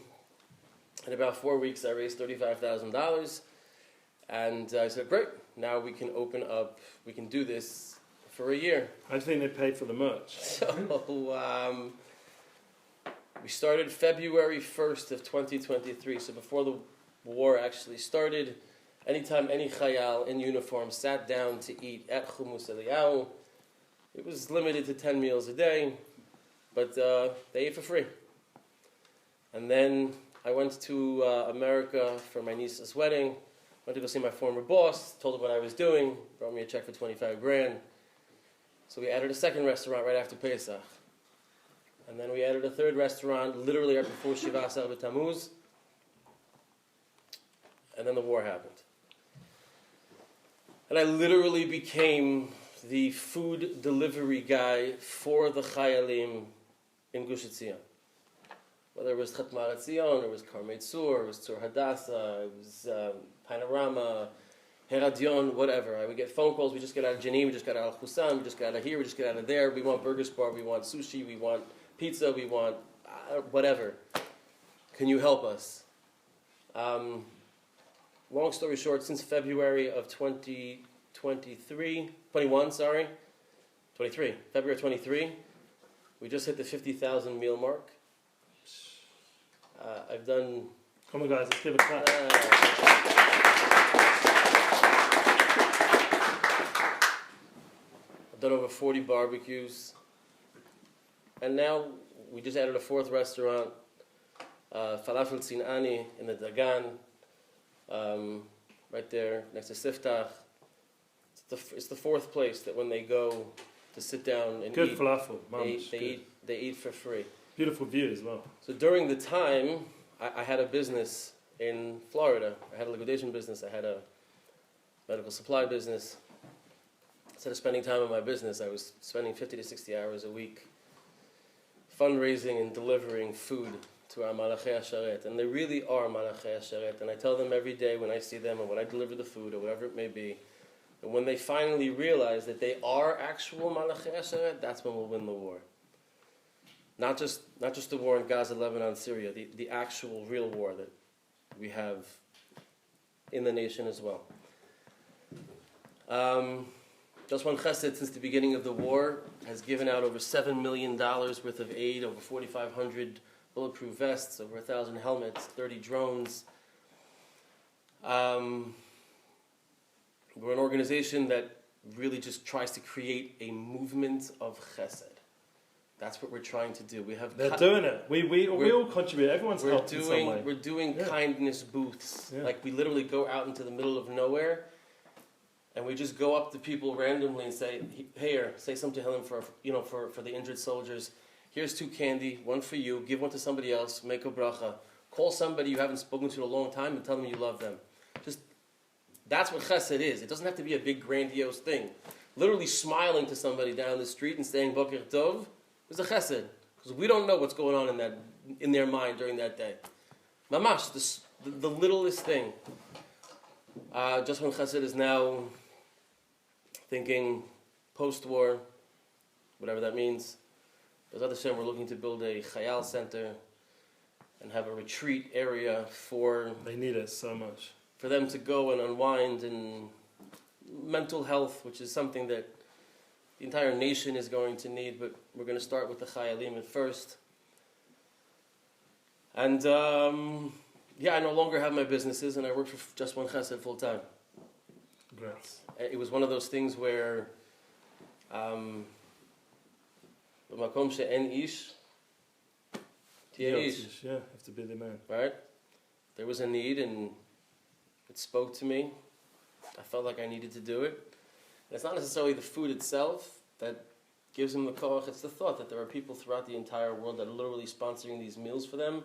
in about 4 weeks, I raised $35,000. And I said, great, now we can open up, we can do this for a year. I think they paid for the merch. So we started February 1st of 2023. So before the war actually started, anytime any chayal in uniform sat down to eat at Chumus Eliyahu, it was limited to 10 meals a day, but they ate for free. And then I went to America for my niece's wedding. Went to go see my former boss, told him what I was doing, brought me a check for $25,000. So we added a second restaurant right after Pesach. And then we added a third restaurant literally right before Shiva Asar B'Tammuz. And then the war happened. And I literally became the food delivery guy for the Chayalim in Gush Etzion. Whether it was Chatmar Etzion, or it was Karmei Tzur, it was Tzur Hadassah, it was Panorama, Heradion, whatever. I would get phone calls, we just got out of Jenin, we just got out of Husam, we just got out of here, we just got out of there, we want burger spar, we want sushi, we want pizza, we want whatever. Can you help us? Long story short, since February of 23, February 23, we just hit the 50,000 meal mark. I've done... Come on guys, let's give a clap. I've done over 40 barbecues. And now we just added a fourth restaurant, Falafel Tzinani in the Dagan. Right there next to Siftach. It's the fourth place that when they go to sit down and good eat, falafel, they eat for free. Beautiful view as well. So during the time, I had a business in Florida. I had a liquidation business. I had a medical supply business. Instead of spending time on my business, I was spending 50 to 60 hours a week fundraising and delivering food to our Malachei HaSharet, and they really are Malachei HaSharet, and I tell them every day when I see them, and when I deliver the food, or whatever it may be, And when they finally realize that they are actual Malachi Hashem, that's when we'll win the war. Not just the war in Gaza, Lebanon, Syria, the actual real war that we have in the nation as well. Just One Chesed, since the beginning of the war, has given out over $7 million worth of aid, over 4,500 bulletproof vests, over 1,000 helmets, 30 drones. We're an organization that really just tries to create a movement of chesed. That's what we're trying to do. They're doing it. We all contribute. Everyone's helped in some way. We're doing kindness booths. Yeah. Like we literally go out into the middle of nowhere, and we just go up to people randomly and say, "Hey, say something to him for the injured soldiers. Here's 2 candy, 1 for you. Give 1 to somebody else. Make a bracha. Call somebody you haven't spoken to in a long time and tell them you love them." Just that's what chesed is. It doesn't have to be a big grandiose thing. Literally smiling to somebody down the street and saying Boker Tov is a chesed, because we don't know what's going on in their mind during that day. Mamash, the littlest thing. Just One Chesed is now thinking post-war, whatever that means. B'ezrat Hashem, we're looking to build a Chayal center and have a retreat area for... They need it so much. For them to go and unwind, and mental health, which is something that the entire nation is going to need, but we're going to start with the Chayalim at first. And I no longer have my businesses, and I work for Just One Chesed full time. Congrats. It was one of those things where B'makom she'en ish, tiye ish. Yeah, have to be the man. Right? There was a need, and it spoke to me. I felt like I needed to do it. And it's not necessarily the food itself that gives them the koach, it's the thought that there are people throughout the entire world that are literally sponsoring these meals for them,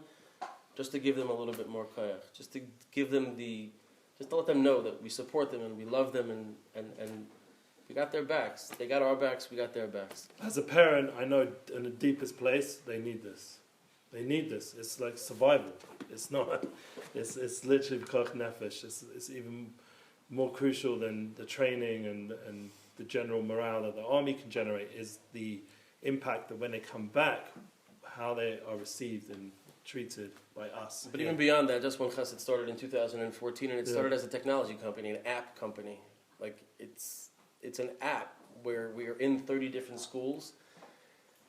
just to give them a little bit more koach, just to give them just to let them know that we support them and we love them, and we got their backs. They got our backs, we got their backs. As a parent, I know in the deepest place, they need this. They need this. It's like survival. It's not. It's literally koach nefesh. It's even more crucial than the training and the general morale that the army can generate is the impact that when they come back, how they are received and treated by us. But even beyond that, Just One Chesed started in 2014, and it started as a technology company, an app company. Like it's an app where we are in 30 different schools,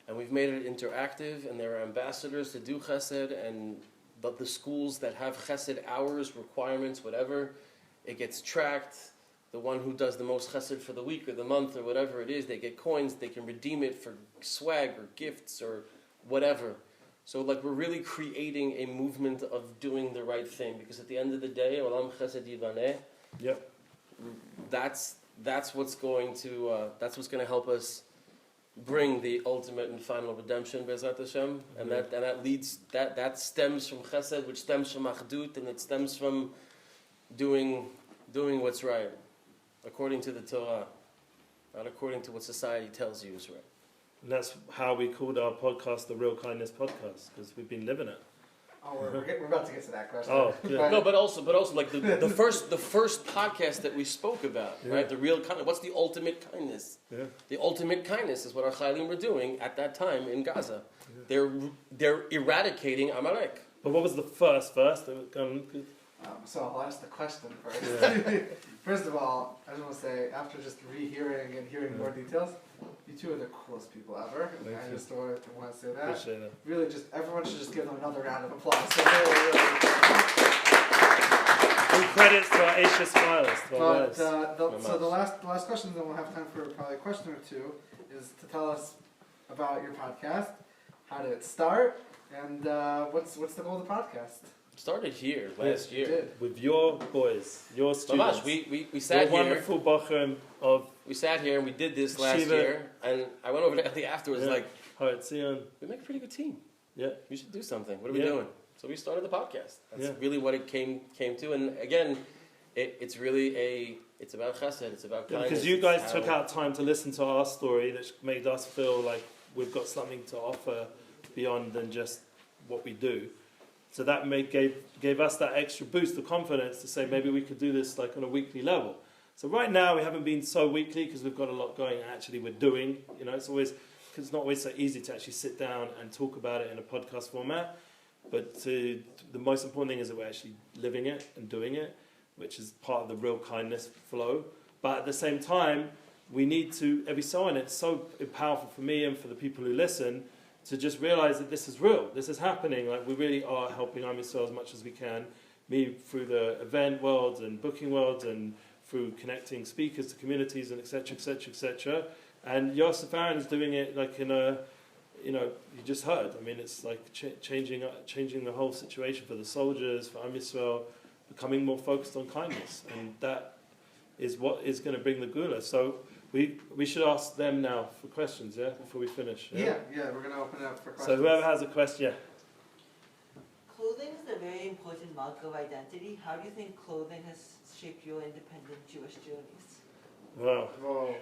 and we've made it interactive, and there are ambassadors to do chesed, and the schools that have chesed hours, requirements, whatever, it gets tracked. The one who does the most chesed for the week or the month or whatever it is, they get coins, they can redeem it for swag or gifts or whatever. So like we're really creating a movement of doing the right thing, because at the end of the day, olam chesed yibaneh. Yep. That's what's going to help us bring the ultimate and final redemption, B'ezrat Hashem, and that stems from chesed, which stems from achdut, and it stems from doing what's right, according to the Torah, not according to what society tells you is right. And that's how we called our podcast the Real Kindness Podcast, because we've been living it. Oh, we're about to get to that question. Oh, yeah. No, but also like the first podcast that we spoke about, right? The real kindness. What's the ultimate kindness? Yeah. The ultimate kindness is what our Chayalim were doing at that time in Gaza. Yeah. They're eradicating Amalek. But what was the first? So I'll ask the question first. Yeah. First of all, I just want to say, after just rehearing and hearing more details, you two are the coolest people ever. I just want to say that. Appreciate it. Really, everyone should just give them another round of applause. So all credits to our Asia Smilers. So the last question, then we'll have time for probably a question or two, is to tell us about your podcast. How did it start? And what's the goal of the podcast? Started here last year with your boys, your students. We sat here. Wonderful Bachram of. We sat here and we did this last year, and I went over to Ellie afterwards. Like, Etzion. We make a pretty good team. Yeah, we should do something. What are we doing? So we started the podcast. That's really what it came to. And again, it's about chesed. It's about kindness. Because you guys took out time to listen to our story, that made us feel like we've got something to offer beyond than just what we do. So that gave us that extra boost of confidence to say maybe we could do this like on a weekly level. So right now we haven't been so weekly because we've got a lot going. Actually, we're doing. It's always because it's not always so easy to actually sit down and talk about it in a podcast format. But the most important thing is that we're actually living it and doing it, which is part of the real kindness flow. But at the same time, we need to every so often. It's so powerful for me and for the people who listen to just realize that this is real. This is happening. Like we really are helping Am Yisrael as much as we can. Me through the event world and booking world and through connecting speakers to communities and etc., etc., etc. And Yosef Aaron is doing it like in a, you just heard. I mean, it's like changing the whole situation for the soldiers, for Am Yisrael, becoming more focused on kindness. And that is what is going to bring the Gula. So we should ask them now for questions, yeah, before we finish. Yeah, we're going to open it up for questions. So whoever has a question, yeah. Clothing is a very important mark of identity. How do you think clothing has shaped your independent Jewish journeys? Wow. Whoa.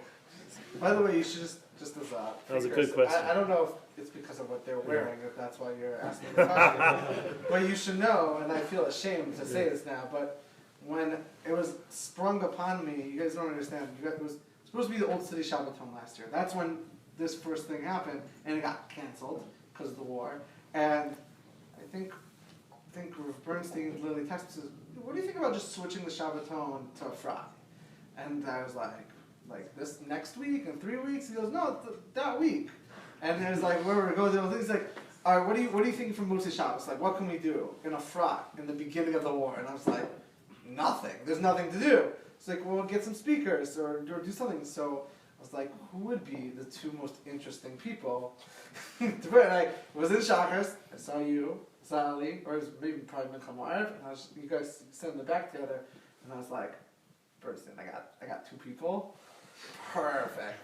By the way, you should just as that was a good precursor, question. I don't know if it's because of what they're wearing, if that's why you're asking the question. But you should know, and I feel ashamed to say this now, but when it was sprung upon me, you guys don't understand. It was supposed to be the Old City Shabbaton last year. That's when this first thing happened, and it got canceled because of the war. And I think Rav Bernstein literally texted me, says, "What do you think about just switching the Shabbaton to Efrat?" And I was like this next week in 3 weeks? He goes, "No, that week." And there's like where we're going. He's like, "All right, what do you think from Moshe Shabbos? Like, what can we do in Efrat in the beginning of the war?" And I was like, "Nothing. There's nothing to do." It's like, "Well, get some speakers or do something." So I was like, "Who would be the two most interesting people?" And I was in Shachars. I saw you, Sally, or it was maybe probably Mechamarv, and you guys sat in the back together, and I was like, "Bernstein, I got two people. Perfect.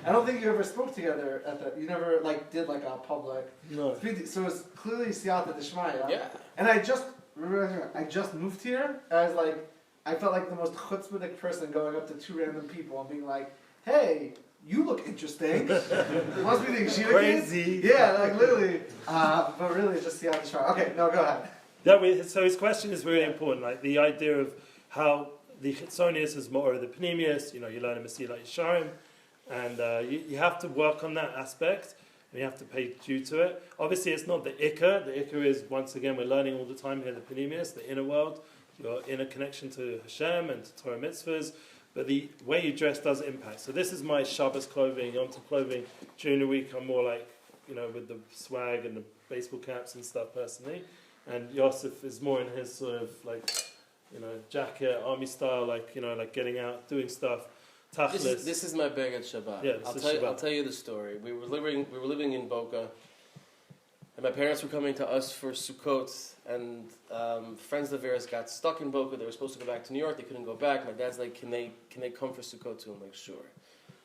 I don't think you ever spoke together at that. You never did a public. No. So it was clearly Siyata Deshmaya. Yeah. And I just moved here. And I felt like the most chutzpahdik person going up to two random people and being like, "Hey, you look interesting." Must be the Yeshiva Crazy. kids? Yeah, literally. But really, just Siyata Deshmaya. Okay, no, go ahead. So his question is really important, like the idea of how the Chitzonius is more of the Pneumius, you learn a Mesilat Yesharim, and you have to work on that aspect, and you have to pay due to it. Obviously, it's not the Ikka. The Ikka is, once again, we're learning all the time here, the Pneumius, the inner world, your inner connection to Hashem and to Torah mitzvahs, but the way you dress does impact. So this is my Shabbos clothing, Yom Tov clothing. During the week, I'm more with the swag and the baseball caps and stuff personally, and Yosef is more in his sort of jacket, army style, getting out, doing stuff. Tachlis. This is my bag at Shabbat. Yeah, I'll tell you the story. We were living in Boca, and my parents were coming to us for Sukkot, and friends of theirs got stuck in Boca. They were supposed to go back to New York. They couldn't go back. My dad's like, "Can they come for Sukkot too?" I'm like, "Sure."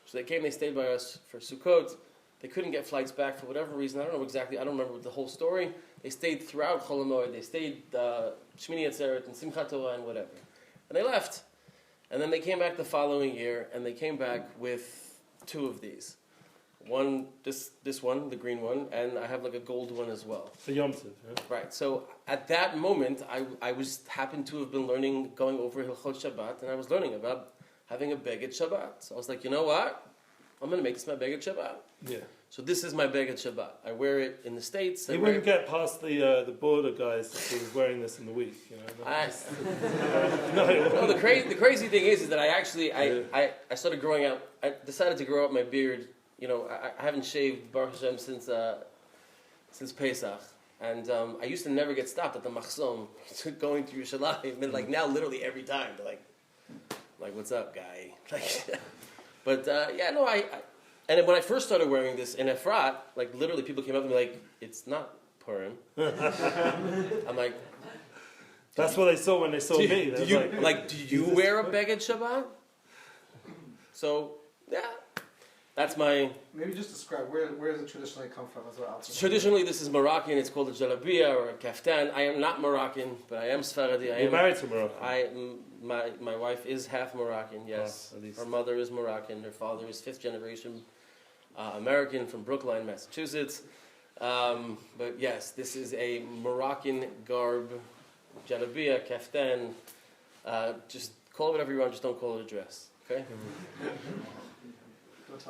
So they came. They stayed by us for Sukkot. They couldn't get flights back for whatever reason. I don't know exactly. I don't remember the whole story. They stayed throughout Chol HaMoed. They stayed Shmini Atzeret and Simchat Torah and whatever. And they left. And then they came back the following year, and they came back with two of these. One, this one, the green one, and I have a gold one as well. For Yom Tov, yeah? Right. So at that moment, I happened to have been learning, going over Hilchot Shabbat, and I was learning about having a Beged Shabbat. So I was like, you know what? I'm going to make this my Beged Shabbat. Yeah. So this is my Beged Shabbat. I wear it in the States. He wouldn't get past the border guys if he was wearing this in the week. No, the crazy thing is that I started growing out. I decided to grow out my beard. I haven't shaved Baruch Hashem since Pesach, and I used to never get stopped at the Machzom going to Yerushalayim. And now, literally every time, they're like, "What's up, guy?" But and when I first started wearing this in Efrat, literally people came up to me like, "It's not Purim." I'm like, that's what they saw when they saw me. Do you wear a Beged Shabbat? So, yeah, that's my... Maybe just describe, where does it traditionally come from as well? Traditionally, this is Moroccan. It's called a jalabia or a kaftan. I am not Moroccan, but I am Sephardi. You're married to Moroccan? My wife is half Moroccan, yes. Oh, her mother is Moroccan. Her father is fifth generation American from Brookline, Massachusetts. But yes, this is a Moroccan garb, jalabia, kaftan, just Call it whatever you want, just don't call it a dress. Okay?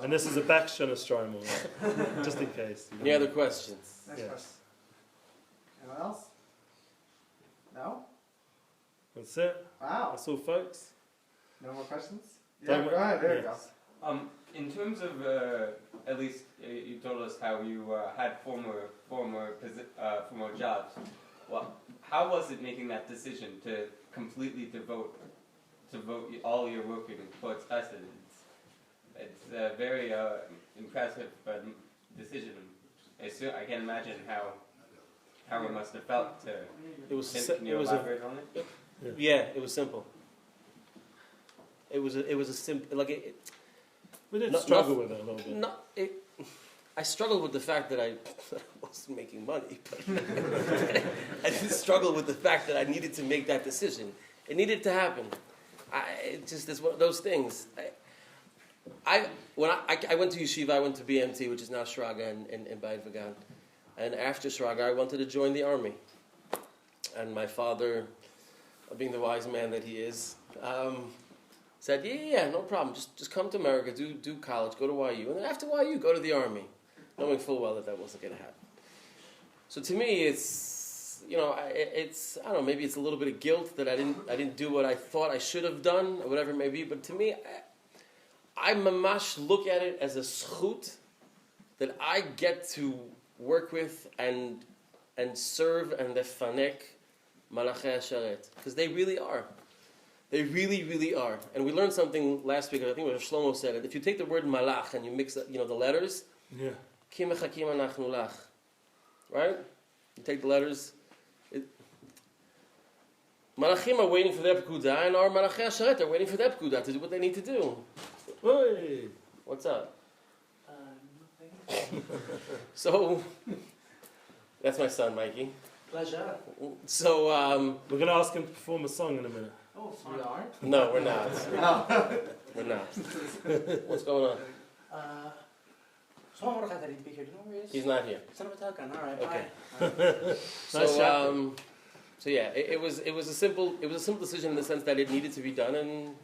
And this is a Bakshana Stromal, right? Just in case. Any other questions? Next Yes. question. Anyone else? No? That's it. Wow. That's all, folks. No more questions? Don't- Yeah, go ahead. There yes. In terms of, at least you told us how you had former jobs. Well, how was it making that decision to completely devote all your working towards chesed? It's a very impressive decision. I can't imagine how it must have felt to. Can you elaborate on it? Yeah, it was simple. It was a simple, like We did No- struggle noth- with it a little bit. I struggled with the fact that I wasn't making money, but I didn't struggle with the fact that I needed to make that decision. It needed to happen. It just is one of those things. When I went to Yeshiva, I went to BMT, which is now Shraga in Bayit Vagan. And after Shraga, I wanted to join the army. And my father, being the wise man that he is, said, yeah, no problem. Just come to America, do college, go to YU. And then after YU, go to the army. Knowing full well that wasn't going to happen. So to me, it's, I don't know, maybe it's a little bit of guilt that I didn't do what I thought I should have done, or whatever it may be. But to me, I mamash look at it as a schut that I get to work with and serve and lefanek malachei Shirat, because they really are. They really, really are. And we learned something last week. I think it was Shlomo said it. If you take the word malach and you mix the letters, Yeah. Ki mechakim anachnu lach, right? You take the letters. Malachim are waiting for their pekudah, and our malachei Shirat are waiting for their pekudah to do what they need to do. Hey. What's up? So, that's my son, Mikey. Pleasure. So, We're going to ask him to perform a song in a minute. Oh, we are? no, we're not. No. We're not. What's going on? So I want to be here. Do you know where he is? He's not here. Son of a Talcan. All right. Okay. Bye. So yeah, it was a simple decision in the sense that it needed to be done, and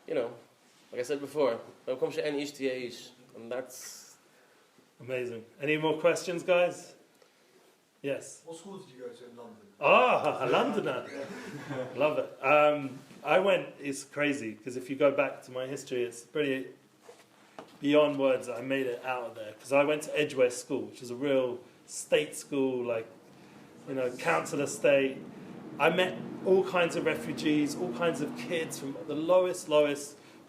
like I said before, and that's Amazing. Any more questions, guys? Yes. What school did you go to in London? Ah, Londoner. Love it. It's crazy, because if you go back to my history, it's pretty beyond words that I made it out of there. Because I went to Edgware School, which is a real state school, council estate. I met all kinds of refugees, all kinds of kids from the lowest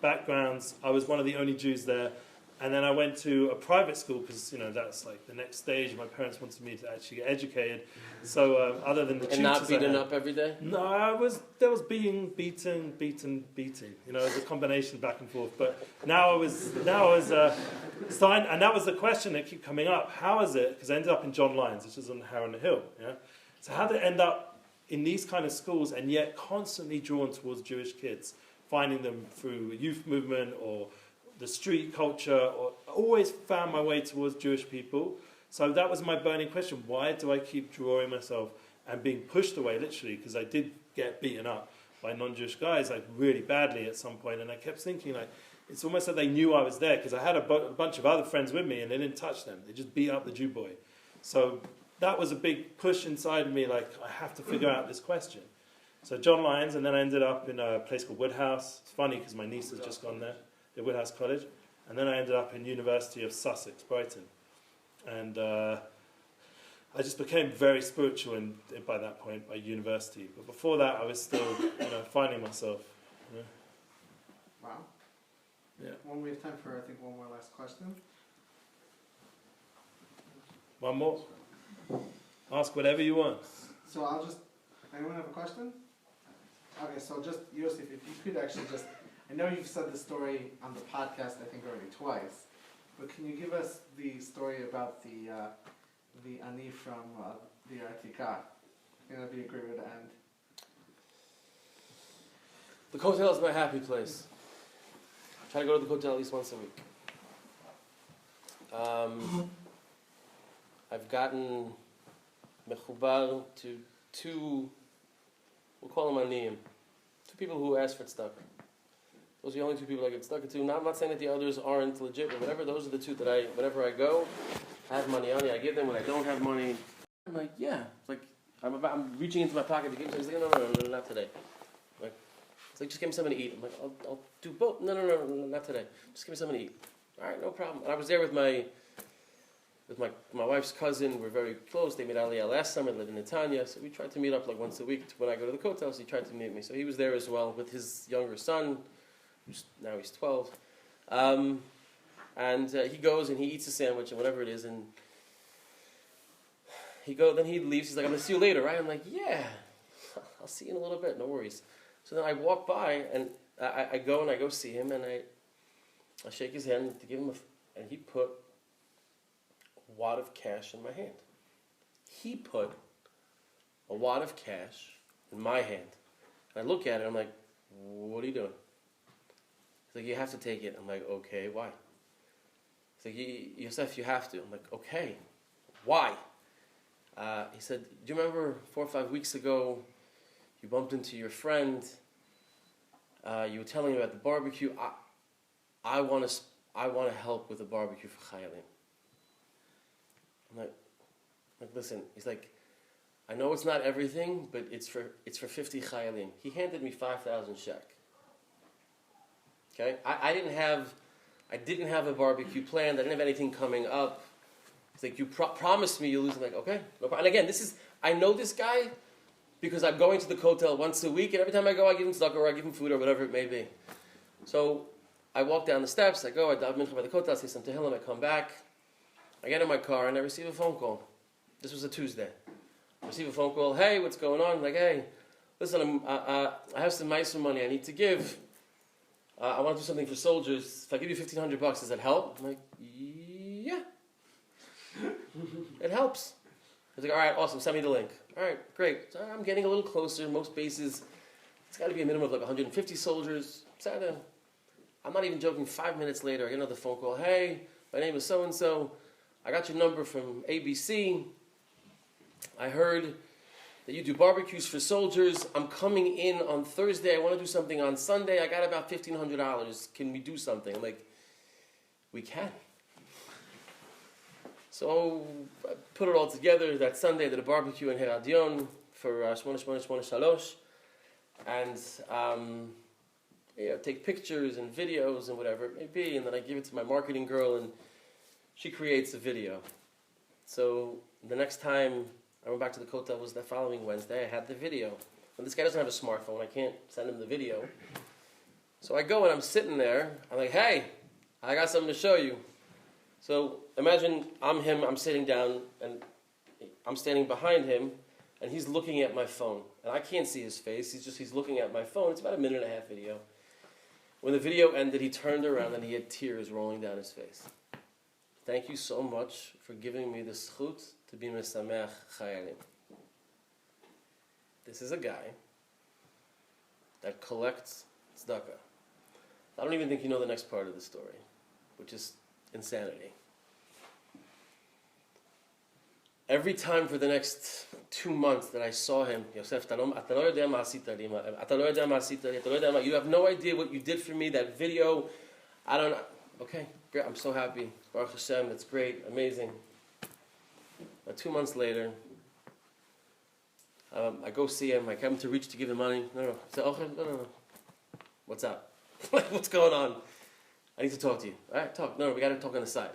backgrounds. I was one of the only Jews there. And then I went to a private school because, that's like the next stage. My parents wanted me to actually get educated. So other than the tutors and not I beaten had- up every day. No, there was being beaten. It was a combination back and forth. But now I was starting, and that was the question that kept coming up. How is it? Because I ended up in John Lyons, which is on Harrow Hill. Yeah. So how did it end up in these kind of schools and yet constantly drawn towards Jewish kids, finding them through youth movement or the street culture, or always found my way towards Jewish people. So that was my burning question. Why do I keep drawing myself and being pushed away, literally? Because I did get beaten up by non-Jewish guys, really badly at some point. And I kept thinking, it's almost like they knew I was there, because I had a bunch of other friends with me and they didn't touch them. They just beat up the Jew boy. So that was a big push inside of me, I have to figure out this question. So John Lyons, and then I ended up in a place called Woodhouse. It's funny because my niece has just gone there. The Woodhouse College, and then I ended up in University of Sussex, Brighton, and I just became very spiritual by that point, by university. But before that, I was still, finding myself. Wow. Yeah. When we have time for, I think, one more last question. One more. Ask whatever you want. So anyone have a question? Okay, so just, Yosef, if you could actually just, I know you've said the story on the podcast, I think already twice, but can you give us the story about the Ani from the Artika? That'd be a great way to end. The hotel is my happy place. I try to go to the hotel at least once a week. I've gotten mechubar to two, we'll call them aniyim, two people who ask for tzedakah. Those are the only two people I get tzedakah to. Now, I'm not saying that the others aren't legit, but whatever, those are the two that whenever I go, I have money on me, I give them. When I don't have money, I'm like, yeah. It's like, I'm reaching into my pocket to give them. He's like, no, not today. Like, it's like, just give me something to eat. I'm like, I'll do both. No, not today. Just give me something to eat. All right, no problem. And I was there with my wife's cousin. We're very close. They made Aliyah last summer, lived in Netanya. So we tried to meet up like once a week. When I go to the Kotel, so he tried to meet me. So he was there as well with his younger son. Now he's 12. And he goes and he eats a sandwich and whatever it is. And then he leaves. He's like, I'm going to see you later, right? I'm like, yeah, I'll see you in a little bit. No worries. So then I walk by and I go see him and I shake his hand to give him and he put a wad of cash in my hand. He put a wad of cash in my hand. And I look at it, I'm like, what are you doing? He's like, you have to take it. I'm like, okay, why? He's like, Yosef, you have to. I'm like, okay, why? He said, do you remember 4 or 5 weeks ago, you bumped into your friend, you were telling me about the barbecue. I want to help with the barbecue for Chayalim. I'm like, listen. He's like, I know it's not everything, but it's for 50 Chayalim. He handed me 5,000 shek. Okay, I didn't have a barbecue planned. I didn't have anything coming up. He's like, you promised me you'll lose. I'm like, okay, no problem. And again, I know this guy because I'm going to the Kotel once a week, and every time I go, I give him tzedakah or I give him food or whatever it may be. So I walk down the steps, I go, I daven mincha by the Kotel, I say some tehillim, I come back, I get in my car, and I receive a phone call. This was a Tuesday. I receive a phone call, hey, what's going on? I'm like, hey, listen, I have some nicer money I need to give. I want to do something for soldiers. If I give you $1,500, does that help? I'm like, yeah. It helps. He's like, all right, awesome, send me the link. All right, great. So I'm getting a little closer. Most bases, it's got to be a minimum of like 150 soldiers. I'm not even joking. 5 minutes later, I get another phone call. Hey, my name is so-and-so. I got your number from ABC. I heard that you do barbecues for soldiers. I'm coming in on Thursday. I want to do something on Sunday. I got about $1,500. Can we do something? I'm like, we can. So I put it all together. That Sunday I did a barbecue in Etzion for Shalosh. And take pictures and videos and whatever it may be. And then I give it to my marketing girl and she creates a video. So the next time I went back to the Kotel was that following Wednesday. I had the video. And this guy doesn't have a smartphone. I can't send him the video. So I go and I'm sitting there. I'm like, hey, I got something to show you. So imagine I'm him, I'm sitting down, and I'm standing behind him, and he's looking at my phone. And I can't see his face, he's looking at my phone. It's about a 1.5-minute video. When the video ended, he turned around and he had tears rolling down his face. Thank you so much for giving me the zchut to be mesameach chayalim. This is a guy that collects tzedakah. I don't even think you know the next part of the story, which is insanity. Every time for the next 2 months that I saw him, Yosef, you have no idea what you did for me, that video. I don't know. Okay, great, I'm so happy. Baruch Hashem, that's great, amazing. But 2 months later, I go see him, I come to reach to give him money. No. I say, no. What's up? What's going on? I need to talk to you. All right, talk. No, we got to talk on the side.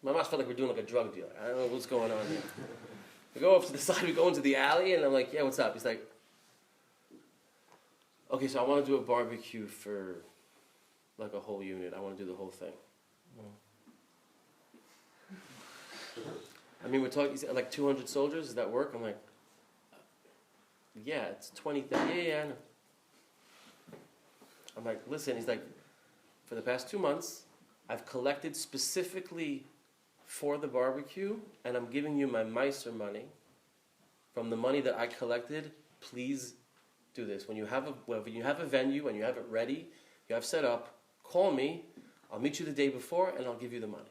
My mom felt like we're doing like a drug deal. I don't know what's going on here. We go off to the side, we go into the alley, and I'm like, yeah, what's up? He's like, okay, so I want to do a barbecue for like a whole unit. I want to do the whole thing. I mean, we're talking like 200 soldiers. Does that work? I'm like, yeah, it's 20,000. Yeah, I know. I'm like, listen. He's like, for the past 2 months, I've collected specifically for the barbecue, and I'm giving you my meiser money from the money that I collected. Please do this. When you have a venue, when you have it ready, you have set up, call me. I'll meet you the day before, and I'll give you the money.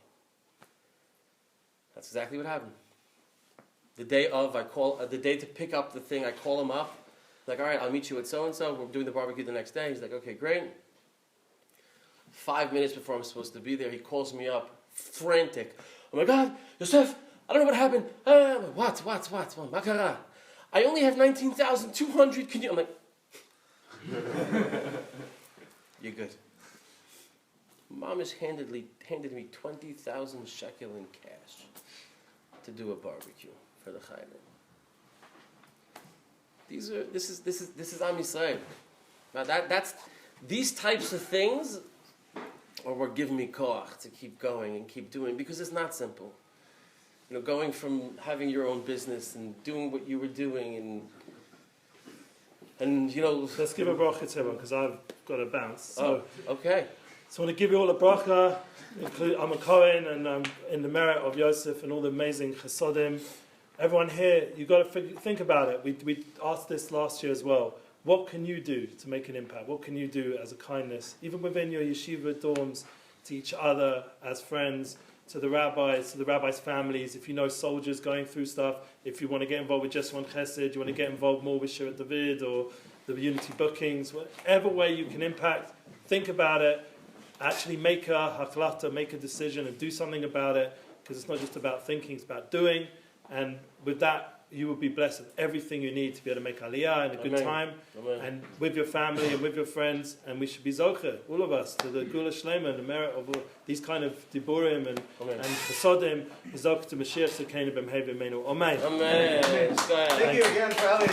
That's exactly what happened. The day of, the day to pick up the thing, I call him up. Like, all right, I'll meet you at so-and-so. We're doing the barbecue the next day. He's like, okay, great. 5 minutes before I'm supposed to be there, he calls me up, frantic. Oh my God, Yosef, I don't know what happened. What? Makara. I only have 19,200. Can you? I'm like, you're good. Mom has handed me 20,000 shekel in cash to do a barbecue for the Chaylim. This is Am Yisrael. Now that's these types of things are what give me koach to keep going and keep doing, because it's not simple. You know, going from having your own business and doing what you were doing and you know. Let's give a bracha to him because I've got to bounce. So, okay. So I want to give you all a bracha. I'm a Kohen, and I'm in the merit of Yosef and all the amazing chasodim. Everyone here, you've got to think about it. We asked this last year as well. What can you do to make an impact? What can you do as a kindness, even within your yeshiva dorms, to each other as friends, to the rabbis' families? If you know soldiers going through stuff, if you want to get involved with Just One Chesed, you want to get involved more with Shirat David or the Unity bookings, whatever way you can impact, think about it. Actually make a haklata, make a decision and do something about it, because it's not just about thinking, it's about doing. And with that, you will be blessed with everything you need to be able to make aliyah in a good time. Amen. And with your family and with your friends. And we should be zocher, all of us, to the Gula Shlema and the merit of all these kind of diburim and chasodim, zocher to Mashiach Sekenu B'mhei V'meinu. Amen. Amen. Thank you again for having